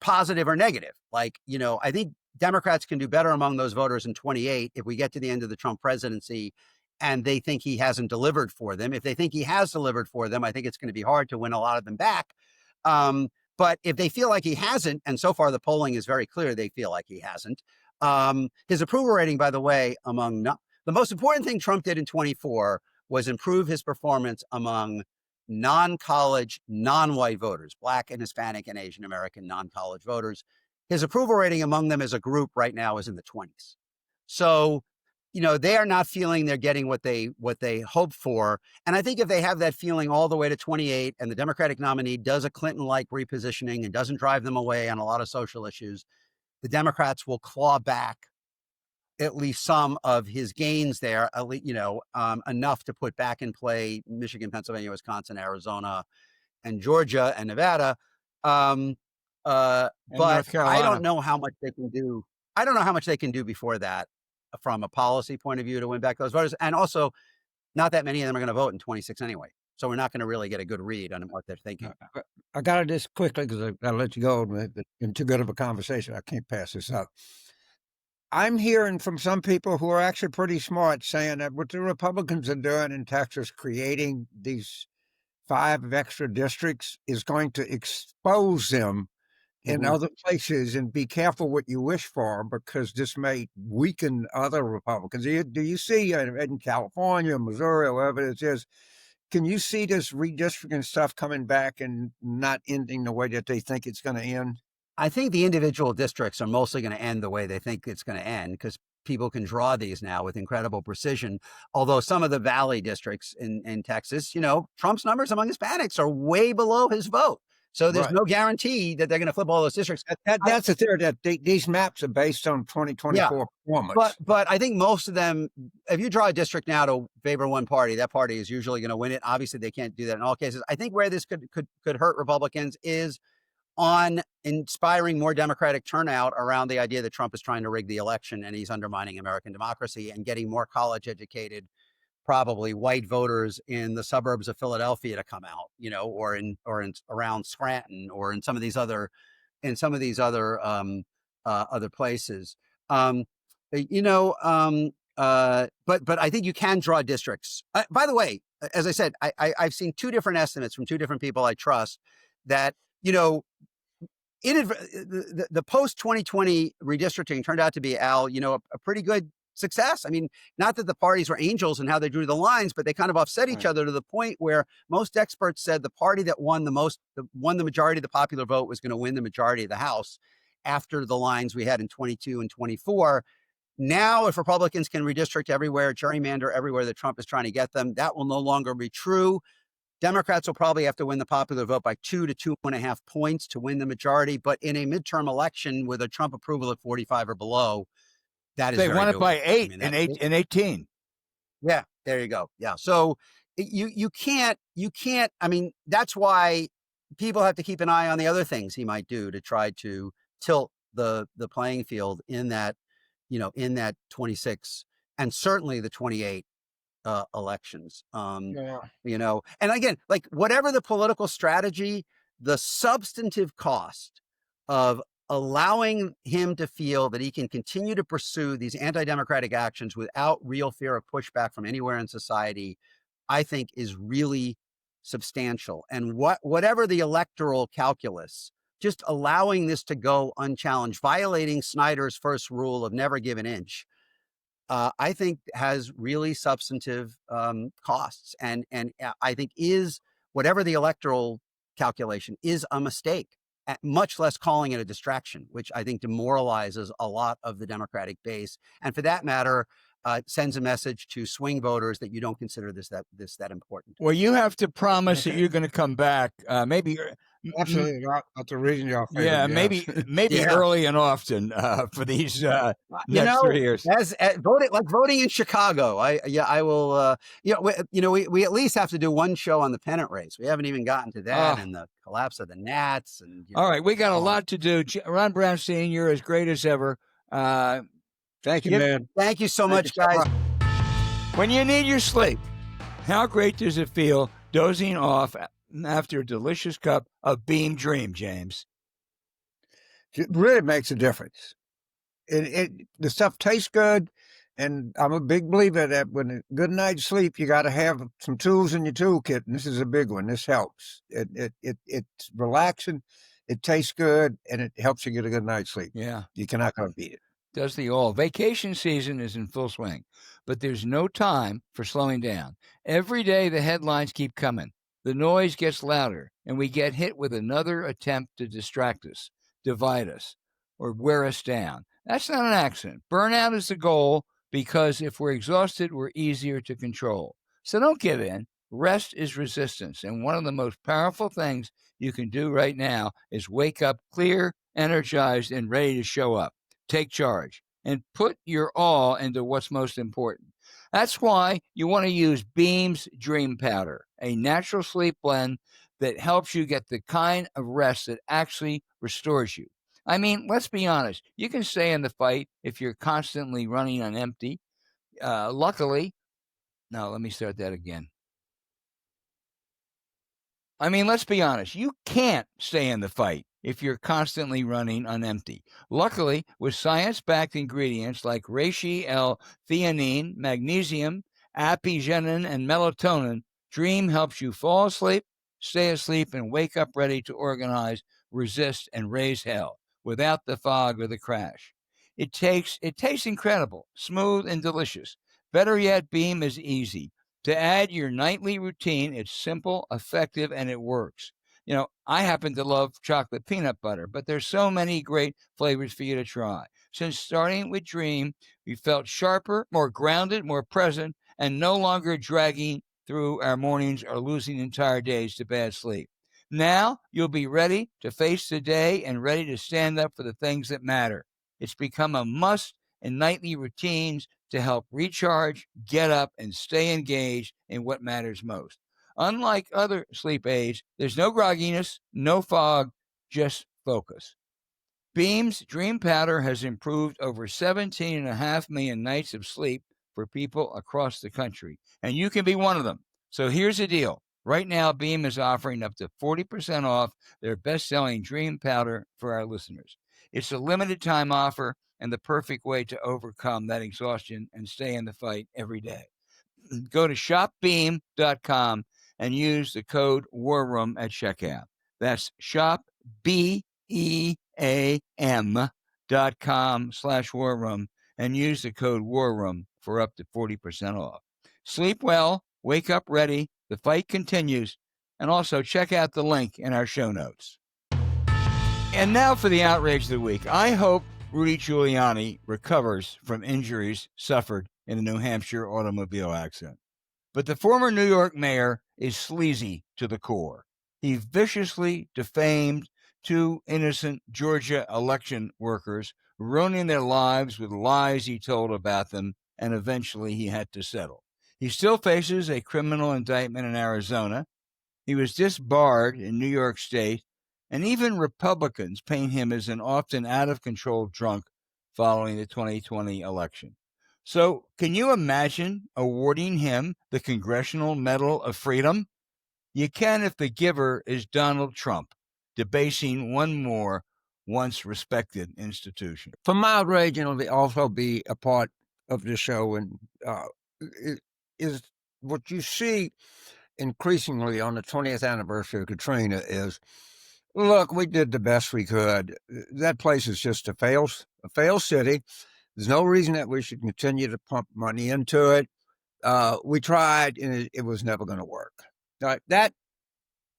positive or negative. Like, I think Democrats can do better among those voters in 28 if we get to the end of the Trump presidency and they think he hasn't delivered for them. If they think he has delivered for them, I think it's going to be hard to win a lot of them back. But if they feel like he hasn't, and so far the polling is very clear they feel like he hasn't, his approval rating, by the way, the most important thing Trump did in 24 was improve his performance among non-college, non-white voters, Black and Hispanic and Asian American non-college voters. His approval rating among them as a group right now is in the 20s. So, they are not feeling they're getting what they hope for. And I think if they have that feeling all the way to 28 and the Democratic nominee does a Clinton-like repositioning and doesn't drive them away on a lot of social issues, the Democrats will claw back at least some of his gains there, at least, enough to put back in play Michigan, Pennsylvania, Wisconsin, Arizona, and Georgia and Nevada. And But North I Carolina. don't know how much they can do. I don't know how much they can do before that from a policy point of view to win back those voters. And also, not that many of them are going to vote in 26 anyway. So we're not going to really get a good read on what they're thinking. I got to just quickly, because I'll let you go in too good of a conversation. I can't pass this up. I'm hearing from some people who are actually pretty smart saying that what the Republicans are doing in Texas, creating these 5 extra districts, is going to expose them in other places, and be careful what you wish for, because this may weaken other Republicans. Do you see in California, Missouri, wherever it is, can you see this redistricting stuff coming back and not ending the way that they think it's going to end? I think the individual districts are mostly going to end the way they think it's going to end, because people can draw these now with incredible precision. Although some of the Valley districts in Texas, Trump's numbers among Hispanics are way below his vote. So there's no guarantee that they're going to flip all those districts. That's the theory, that these maps are based on 2024 performance. But I think most of them, if you draw a district now to favor one party, that party is usually going to win it. Obviously, they can't do that in all cases. I think where this could hurt Republicans is on inspiring more Democratic turnout around the idea that Trump is trying to rig the election and he's undermining American democracy, and getting more college educated, probably white voters in the suburbs of Philadelphia to come out, or in around Scranton, or in some of these other other places. But I think you can draw districts. By the way, as I said, I've seen 2 different estimates from 2 different people I trust that, the post 2020 redistricting turned out to be, Al, a pretty good success. I mean, not that the parties were angels in how they drew the lines, but they kind of offset each other to the point where most experts said the party that won the majority of the popular vote was going to win the majority of the House after the lines we had in 22 and 24. Now, if Republicans can redistrict everywhere, gerrymander everywhere that Trump is trying to get them, that will no longer be true. Democrats will probably have to win the popular vote by 2 to 2.5 points to win the majority. But in a midterm election with a Trump approval at 45 or below, that is they very won it doable. by 8 in 18. Yeah, there you go. Yeah, so you can't. I mean, that's why people have to keep an eye on the other things he might do to try to tilt the playing field in that 26 and certainly the 28 elections. And again, like, whatever the political strategy, the substantive cost of allowing him to feel that he can continue to pursue these anti-democratic actions without real fear of pushback from anywhere in society, I think is really substantial. And whatever the electoral calculus, just allowing this to go unchallenged, violating Snyder's first rule of never give an inch, I think has really substantive costs. And I think is whatever the electoral calculation is a mistake, much less calling it a distraction, which I think demoralizes a lot of the Democratic base. And for that matter, sends a message to swing voters that you don't consider this that important. Well, you have to promise that you're going to come back. Maybe Absolutely not. That's the reason y'all failed. Yeah, yes. maybe Yeah. early and often for these next 3 years. As voting in Chicago, I will. We at least have to do one show on the pennant race. We haven't even gotten to that, and the collapse of the Nats. And all right, we got a lot to do. Ron Brown Sr. as great as ever. Thank you, man. Thank you so much, guys. When you need your sleep, how great does it feel dozing off after a delicious cup of Beam Dream, James? It really makes a difference. The stuff tastes good, and I'm a big believer that when a good night's sleep, you got to have some tools in your toolkit, and this is a big one. This helps. It's relaxing, it tastes good, and it helps you get a good night's sleep. Yeah. You cannot beat it. Does the all. Vacation season is in full swing, but there's no time for slowing down. Every day the headlines keep coming. The noise gets louder, and we get hit with another attempt to distract us, divide us, or wear us down. That's not an accident. Burnout is the goal because if we're exhausted, we're easier to control. So don't give in. Rest is resistance, and one of the most powerful things you can do right now is wake up clear, energized, and ready to show up. Take charge and put your all into what's most important. That's why you want to use Beam's Dream Powder, a natural sleep blend that helps you get the kind of rest that actually restores you. I mean, let's be honest. You can stay in the fight if you're constantly running on empty. Luckily, no, let me start that again. I mean, let's be honest. You can't stay in the fight if you're constantly running on empty. Luckily, with science-backed ingredients like reishi L-theanine, magnesium, apigenin, and melatonin, Dream helps you fall asleep, stay asleep, and wake up ready to organize, resist, and raise hell without the fog or the crash. It tastes incredible, smooth, and delicious. Better yet, Beam is easy. To add your nightly routine, it's simple, effective, and it works. You know, I happen to love chocolate peanut butter, but there's so many great flavors for you to try. Since starting with Dream, we felt sharper, more grounded, more present, and no longer dragging through our mornings or losing entire days to bad sleep. Now you'll be ready to face the day and ready to stand up for the things that matter. It's become a must in nightly routines to help recharge, get up, and stay engaged in what matters most. Unlike other sleep aids, there's no grogginess, no fog, just focus. Beam's Dream Powder has improved over 17.5 million nights of sleep for people across the country, and you can be one of them. So here's the deal. Right now, Beam is offering up to 40% off their best-selling Dream Powder for our listeners. It's a limited time offer and the perfect way to overcome that exhaustion and stay in the fight every day. Go to shopbeam.com and use the code WARROOM at checkout. That's shopbeam.com/warroom and use the code WARROOM for up to 40% off. Sleep well, wake up ready, the fight continues, and also check out the link in our show notes. And now for the outrage of the week. I hope Rudy Giuliani recovers from injuries suffered in a New Hampshire automobile accident. But the former New York mayor is sleazy to the core. He viciously defamed two innocent Georgia election workers, ruining their lives with lies he told about them, and eventually he had to settle. He still faces a criminal indictment in Arizona. He was disbarred in New York State, and even Republicans paint him as an often out-of-control drunk following the 2020 election. So can you imagine awarding him the Congressional Medal of Freedom? You can if the giver is Donald Trump, debasing one more once respected institution. For my outrage, it'll also be a part of the show, and is what you see increasingly on the 20th anniversary of Katrina is, look, we did the best we could. That place is just a failed city. There's no reason that we should continue to pump money into it. We tried, and it was never going to work. That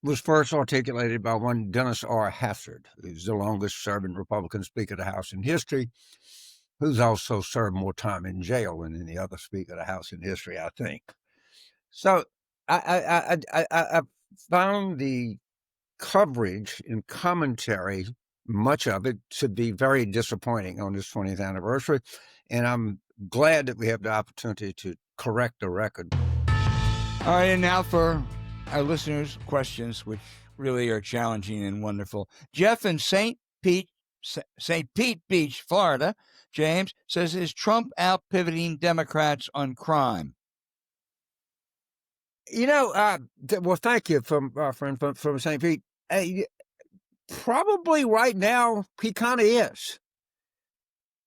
was first articulated by one Dennis R. Hassard, who's the longest-serving Republican Speaker of the House in history, who's also served more time in jail than any other Speaker of the House in history, I think. So I found the coverage and commentary, much of it, to be very disappointing on this 20th anniversary, and I'm glad that we have the opportunity to correct the record. All right, and now for our listeners' questions, which really are challenging and wonderful. Jeff in St. Pete Beach, Florida, James, says, is Trump out pivoting Democrats on crime? Well, thank you from our friend from St. Pete. Probably right now, he kind of is.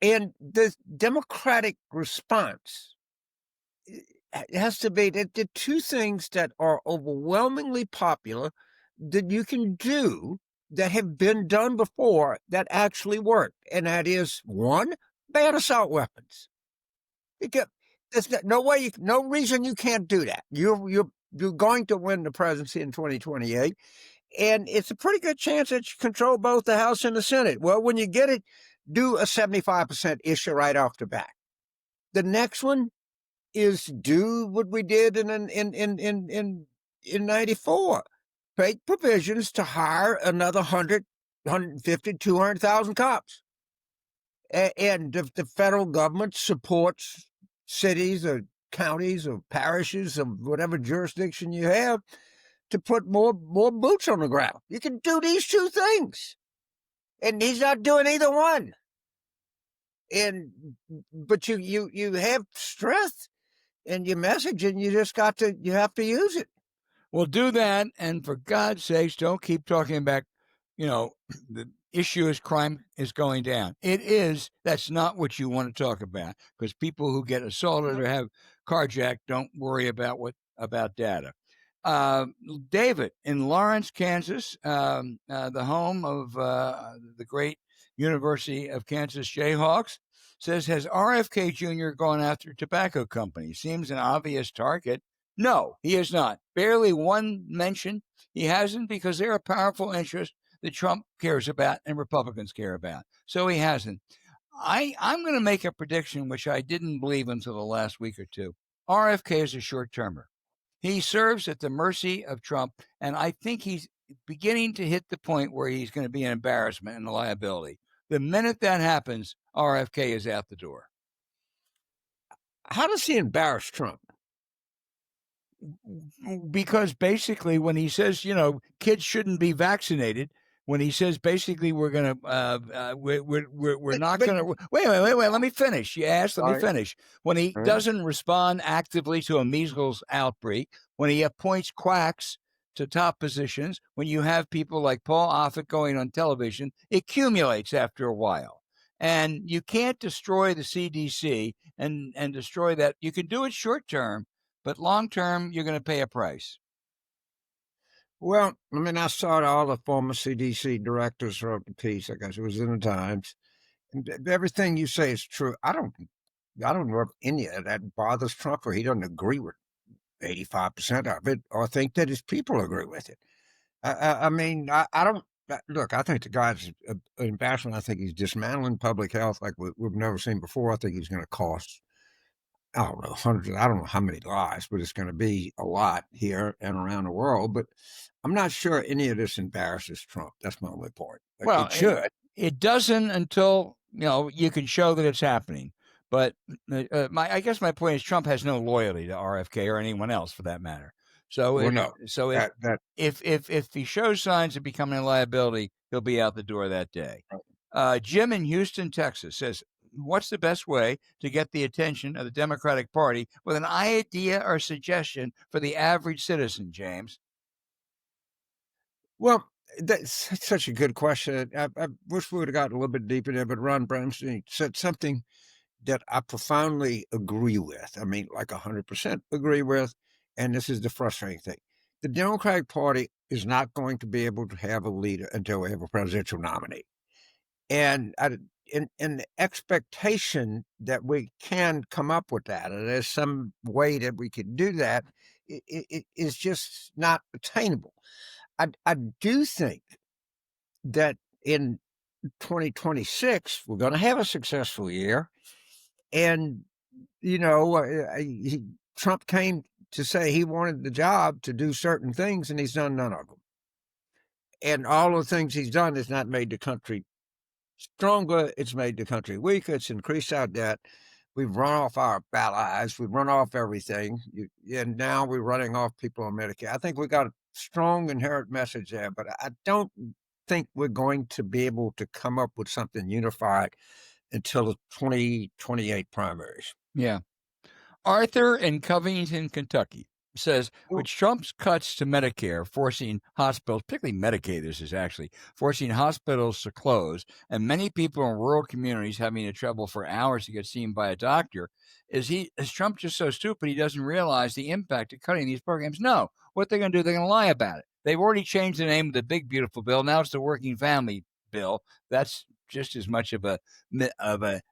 And the Democratic response has to be that the two things that are overwhelmingly popular that you can do that have been done before that actually work. And that is, one, ban assault weapons. Because there's no reason you can't do that. You're going to win the presidency in 2028. And it's a pretty good chance that you control both the House and the Senate. Well, when you get it, do a 75% issue right off the bat. The next one is do what we did in 94. Make provisions to hire another 100, 150, 200,000 cops. And the federal government supports cities or counties or parishes of whatever jurisdiction you have to put more boots on the ground. You can do these two things. And he's not doing either one. But you have strength in your message, and you have to use it. Well, do that, and for God's sakes, don't keep talking about, the issue is crime is going down. It is. That's not what you want to talk about, because people who get assaulted or have carjacked don't worry about data. David in Lawrence, Kansas, the home of the great University of Kansas Jayhawks, says, has RFK Jr. gone after tobacco companies? Seems an obvious target. No, he has not. Barely one mention. He hasn't, because they're a powerful interest that Trump cares about and Republicans care about. So he hasn't. I'm going to make a prediction, which I didn't believe until the last week or two. RFK is a short-termer. He serves at the mercy of Trump, and I think he's beginning to hit the point where he's going to be an embarrassment and a liability. The minute that happens, RFK is out the door. How does he embarrass Trump? Because basically, when he says, kids shouldn't be vaccinated, when he says basically we're going to, we're not going to, wait, let me finish. You asked, let me finish. When he doesn't respond actively to a measles outbreak, when he appoints quacks to top positions, when you have people like Paul Offit going on television, it accumulates after a while. And you can't destroy the CDC and destroy that. You can do it short term, but long term, you're going to pay a price. Well, I saw all the former CDC directors wrote the piece. I guess it was in the Times. And everything you say is true. I don't know if any of that bothers Trump, or he doesn't agree with 85% of it, or think that his people agree with it. I don't look. I think the guy's an embarrassment. I think he's dismantling public health like we've never seen before. I think he's going to cost, I don't know, hundreds. I don't know how many lives, but it's going to be a lot here and around the world. But I'm not sure any of this embarrasses Trump. That's my only point. Well, it should. It doesn't until you can show that it's happening. But I guess my point is Trump has no loyalty to RFK or anyone else for that matter. So if he shows signs of becoming a liability, he'll be out the door that day. Jim in Houston, Texas says, what's the best way to get the attention of the Democratic Party with an idea or suggestion for the average citizen, James? Well, that's such a good question. I wish we would have gotten a little bit deeper there, but Ron Brownstein said something that I profoundly agree with. Like 100% agree with. And this is the frustrating thing. the Democratic Party is not going to be able to have a leader until we have a presidential nominee. And in the expectation that we can come up with that, and there's some way that we could do that, it is just not attainable. I do think that in 2026 we're going to have a successful year, and Trump came to say he wanted the job to do certain things, and he's done none of them. And all the things he's done has not made the country stronger. It's made the country weaker. It's increased our debt. We've run off our allies. We've run off everything. And now we're running off people on Medicare. I think we got a strong inherent message there, but I don't think we're going to be able to come up with something unified until the 2028 primaries. Yeah. Arthur in Covington, Kentucky says, with Trump's cuts to Medicare, forcing hospitals, particularly Medicaid, this is actually forcing hospitals to close, and many people in rural communities having to travel for hours to get seen by a doctor, is Trump just so stupid he doesn't realize the impact of cutting these programs? No. What they're going to do, they're going to lie about it. They've already changed the name of the big, beautiful bill. Now it's the working family bill. That's just as much of a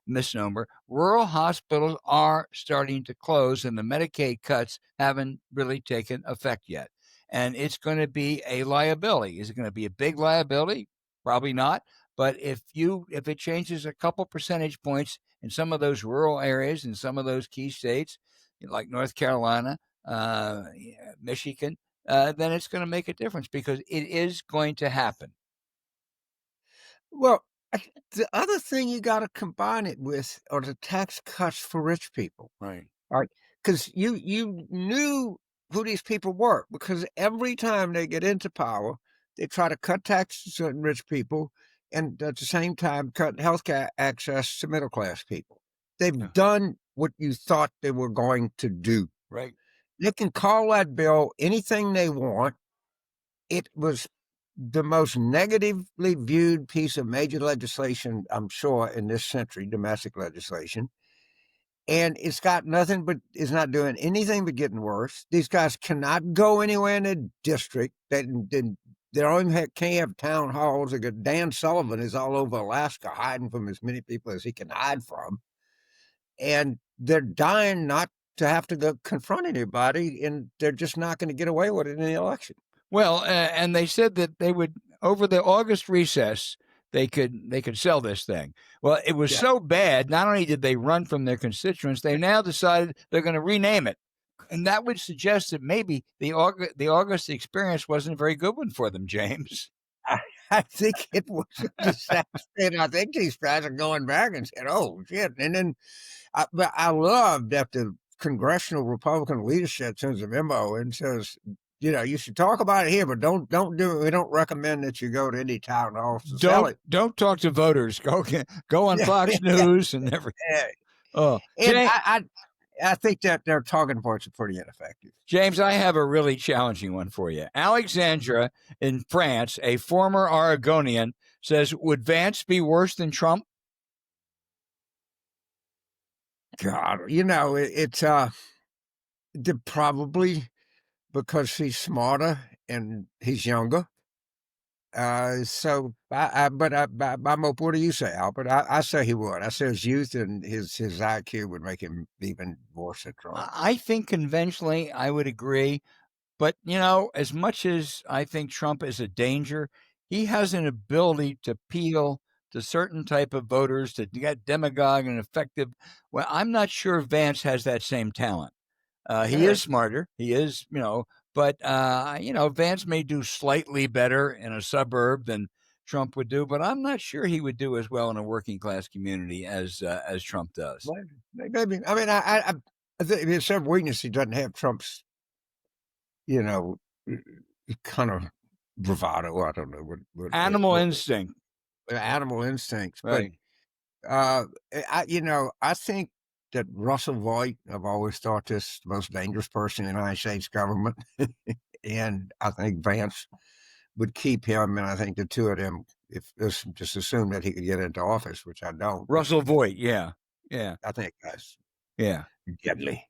misnomer. Rural hospitals are starting to close, and the Medicaid cuts haven't really taken effect yet. And it's going to be a liability. Is it going to be a big liability? Probably not. But if it changes a couple percentage points in some of those rural areas, in some of those key states, like North Carolina, Michigan, then it's going to make a difference, because it is going to happen. Well, the other thing you got to combine it with are the tax cuts for rich people. Right. Because you knew who these people were, because every time they get into power, they try to cut taxes on rich people and at the same time cut healthcare access to middle-class people. They've done what you thought they were going to do. Right. They can call that bill anything they want. It was the most negatively viewed piece of major legislation, I'm sure, in this century, domestic legislation. And it's got nothing but, it's not doing anything but getting worse. These guys cannot go anywhere in the district. They can't have town halls. Dan Sullivan is all over Alaska hiding from as many people as he can hide from. And they're dying not to have to go confront anybody, and they're just not going to get away with it in the election. Well, and they said that they would, over the August recess, they could sell this thing. Well, it was so bad, not only did they run from their constituents, they now decided they're going to rename it. And that would suggest that maybe the August experience wasn't a very good one for them, James. I think it was a disaster. And I think these guys are going back and said, oh, shit. And then I love that the congressional Republican leadership sends a memo and says, you should talk about it here, but don't do it. We don't recommend that you go to any town hall to sell it. Don't talk to voters. Go on Fox News and everything. Yeah. Oh, and I think that their talking points are pretty ineffective. James, I have a really challenging one for you. Alexandra in France, a former Oregonian, says, would Vance be worse than Trump? God, it's probably, because he's smarter and he's younger. What do you say, Albert? I say he would. I say his youth and his IQ would make him even worse than Trump. I think conventionally I would agree. But, as much as I think Trump is a danger, he has an ability to appeal to certain type of voters, to get demagogue and effective. Well, I'm not sure Vance has that same talent. He is smarter. He is, but, Vance may do slightly better in a suburb than Trump would do, but I'm not sure he would do as well in a working class community as Trump does. Maybe. I mean, I think there's some weakness he doesn't have. Trump's, kind of bravado. I don't know what animal instinct. Animal instincts. Right. But I think that Russell Voigt, I've always thought this the most dangerous person in the United States government. And I think Vance would keep him. And I think the two of them, just assume that he could get into office, which I don't. Russell Voigt. Yeah. Yeah. I think that's deadly.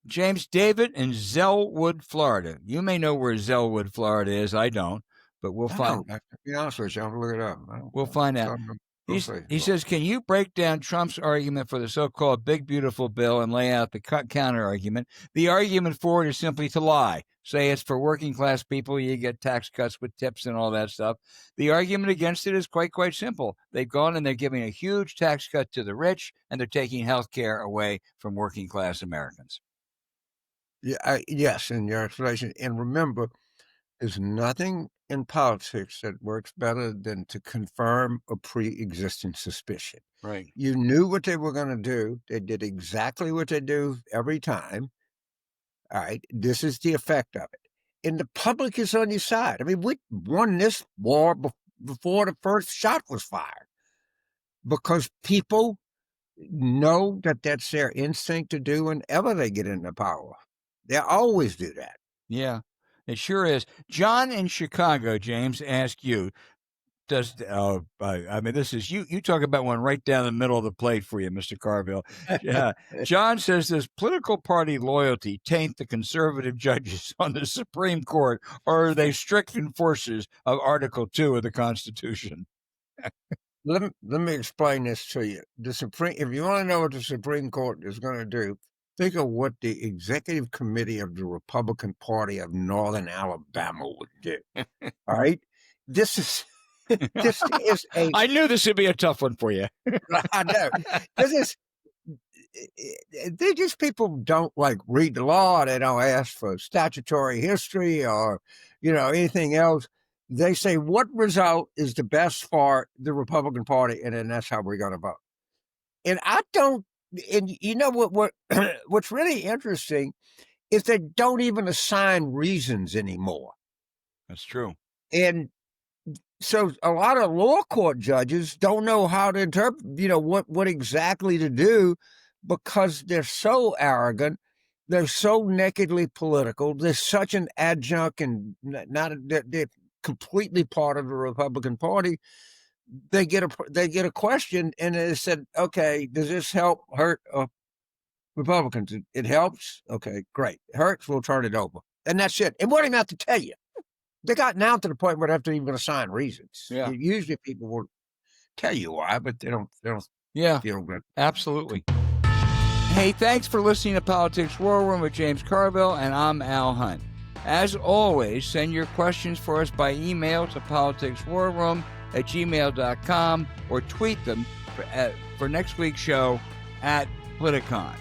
James David in Zellwood, Florida. You may know where Zellwood, Florida is. I don't, but we'll find. To be honest with you, I'll look it up. We'll find out. He says, can you break down Trump's argument for the so-called big, beautiful bill and lay out the counter argument? The argument for it is simply to lie. Say it's for working class people. You get tax cuts with tips and all that stuff. The argument against it is quite simple. They've gone and they're giving a huge tax cut to the rich, and they're taking health care away from working class Americans. Yeah, yes, in your explanation. And remember, there's nothing in politics that works better than to confirm a pre-existing suspicion. Right. You knew what they were going to do. They did exactly what they do every time. All right. This is the effect of it. And the public is on your side. I mean, we won this war before the first shot was fired because people know that that's their instinct to do whenever they get into power. They always do that. Yeah. It sure is. John in Chicago, James, asked you, this is, you talk about one right down the middle of the plate for you, Mr. Carville. John says, does political party loyalty taint the conservative judges on the Supreme Court, or are they strict enforcers of Article 2 of the Constitution? Let me explain this to you. If you want to know what the Supreme Court is going to do, think of what the executive committee of the Republican Party of Northern Alabama would do. All right? This is a... I knew this would be a tough one for you. I know. They're just people don't read the law. They don't ask for statutory history or, anything else. They say what result is the best for the Republican Party, and then that's how we're going to vote. And I don't. And you know what's really interesting is they don't even assign reasons anymore. That's true. And so a lot of law court judges don't know how to interpret, what exactly to do, because they're so arrogant, they're so nakedly political, they're such an adjunct and they're completely part of the Republican Party. They get a question and they said, okay, does this hurt Republicans? It helps. Okay, great. It hurts. We'll turn it over, and that's it. And what do they have to tell you? They got now to the point where they have to even assign reasons. Yeah. Usually people will tell you why, but they don't. Yeah. Feel good. Absolutely. Hey, thanks for listening to Politics War Room with James Carville, and I'm Al Hunt. As always, send your questions for us by email to politicswarroom@gmail.com or tweet them for next week's show at Politicon.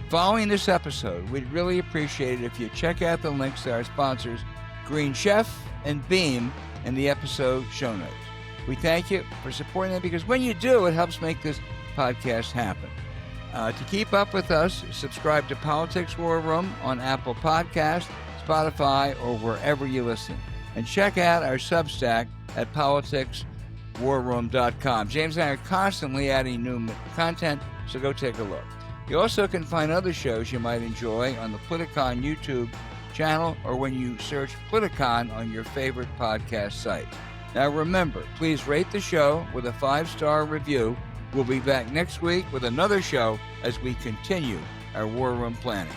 Following this episode, we'd really appreciate it if you check out the links to our sponsors, Green Chef and Beam, in the episode show notes. We thank you for supporting them, because when you do, it helps make this podcast happen. To keep up with us, subscribe to Politics War Room on Apple Podcasts, Spotify, or wherever you listen. And check out our Substack at politicswarroom.com. James and I are constantly adding new content, so go take a look. You also can find other shows you might enjoy on the Politicon YouTube channel, or when you search Politicon on your favorite podcast site. Now remember, please rate the show with a 5-star review. We'll be back next week with another show as we continue our War Room planning.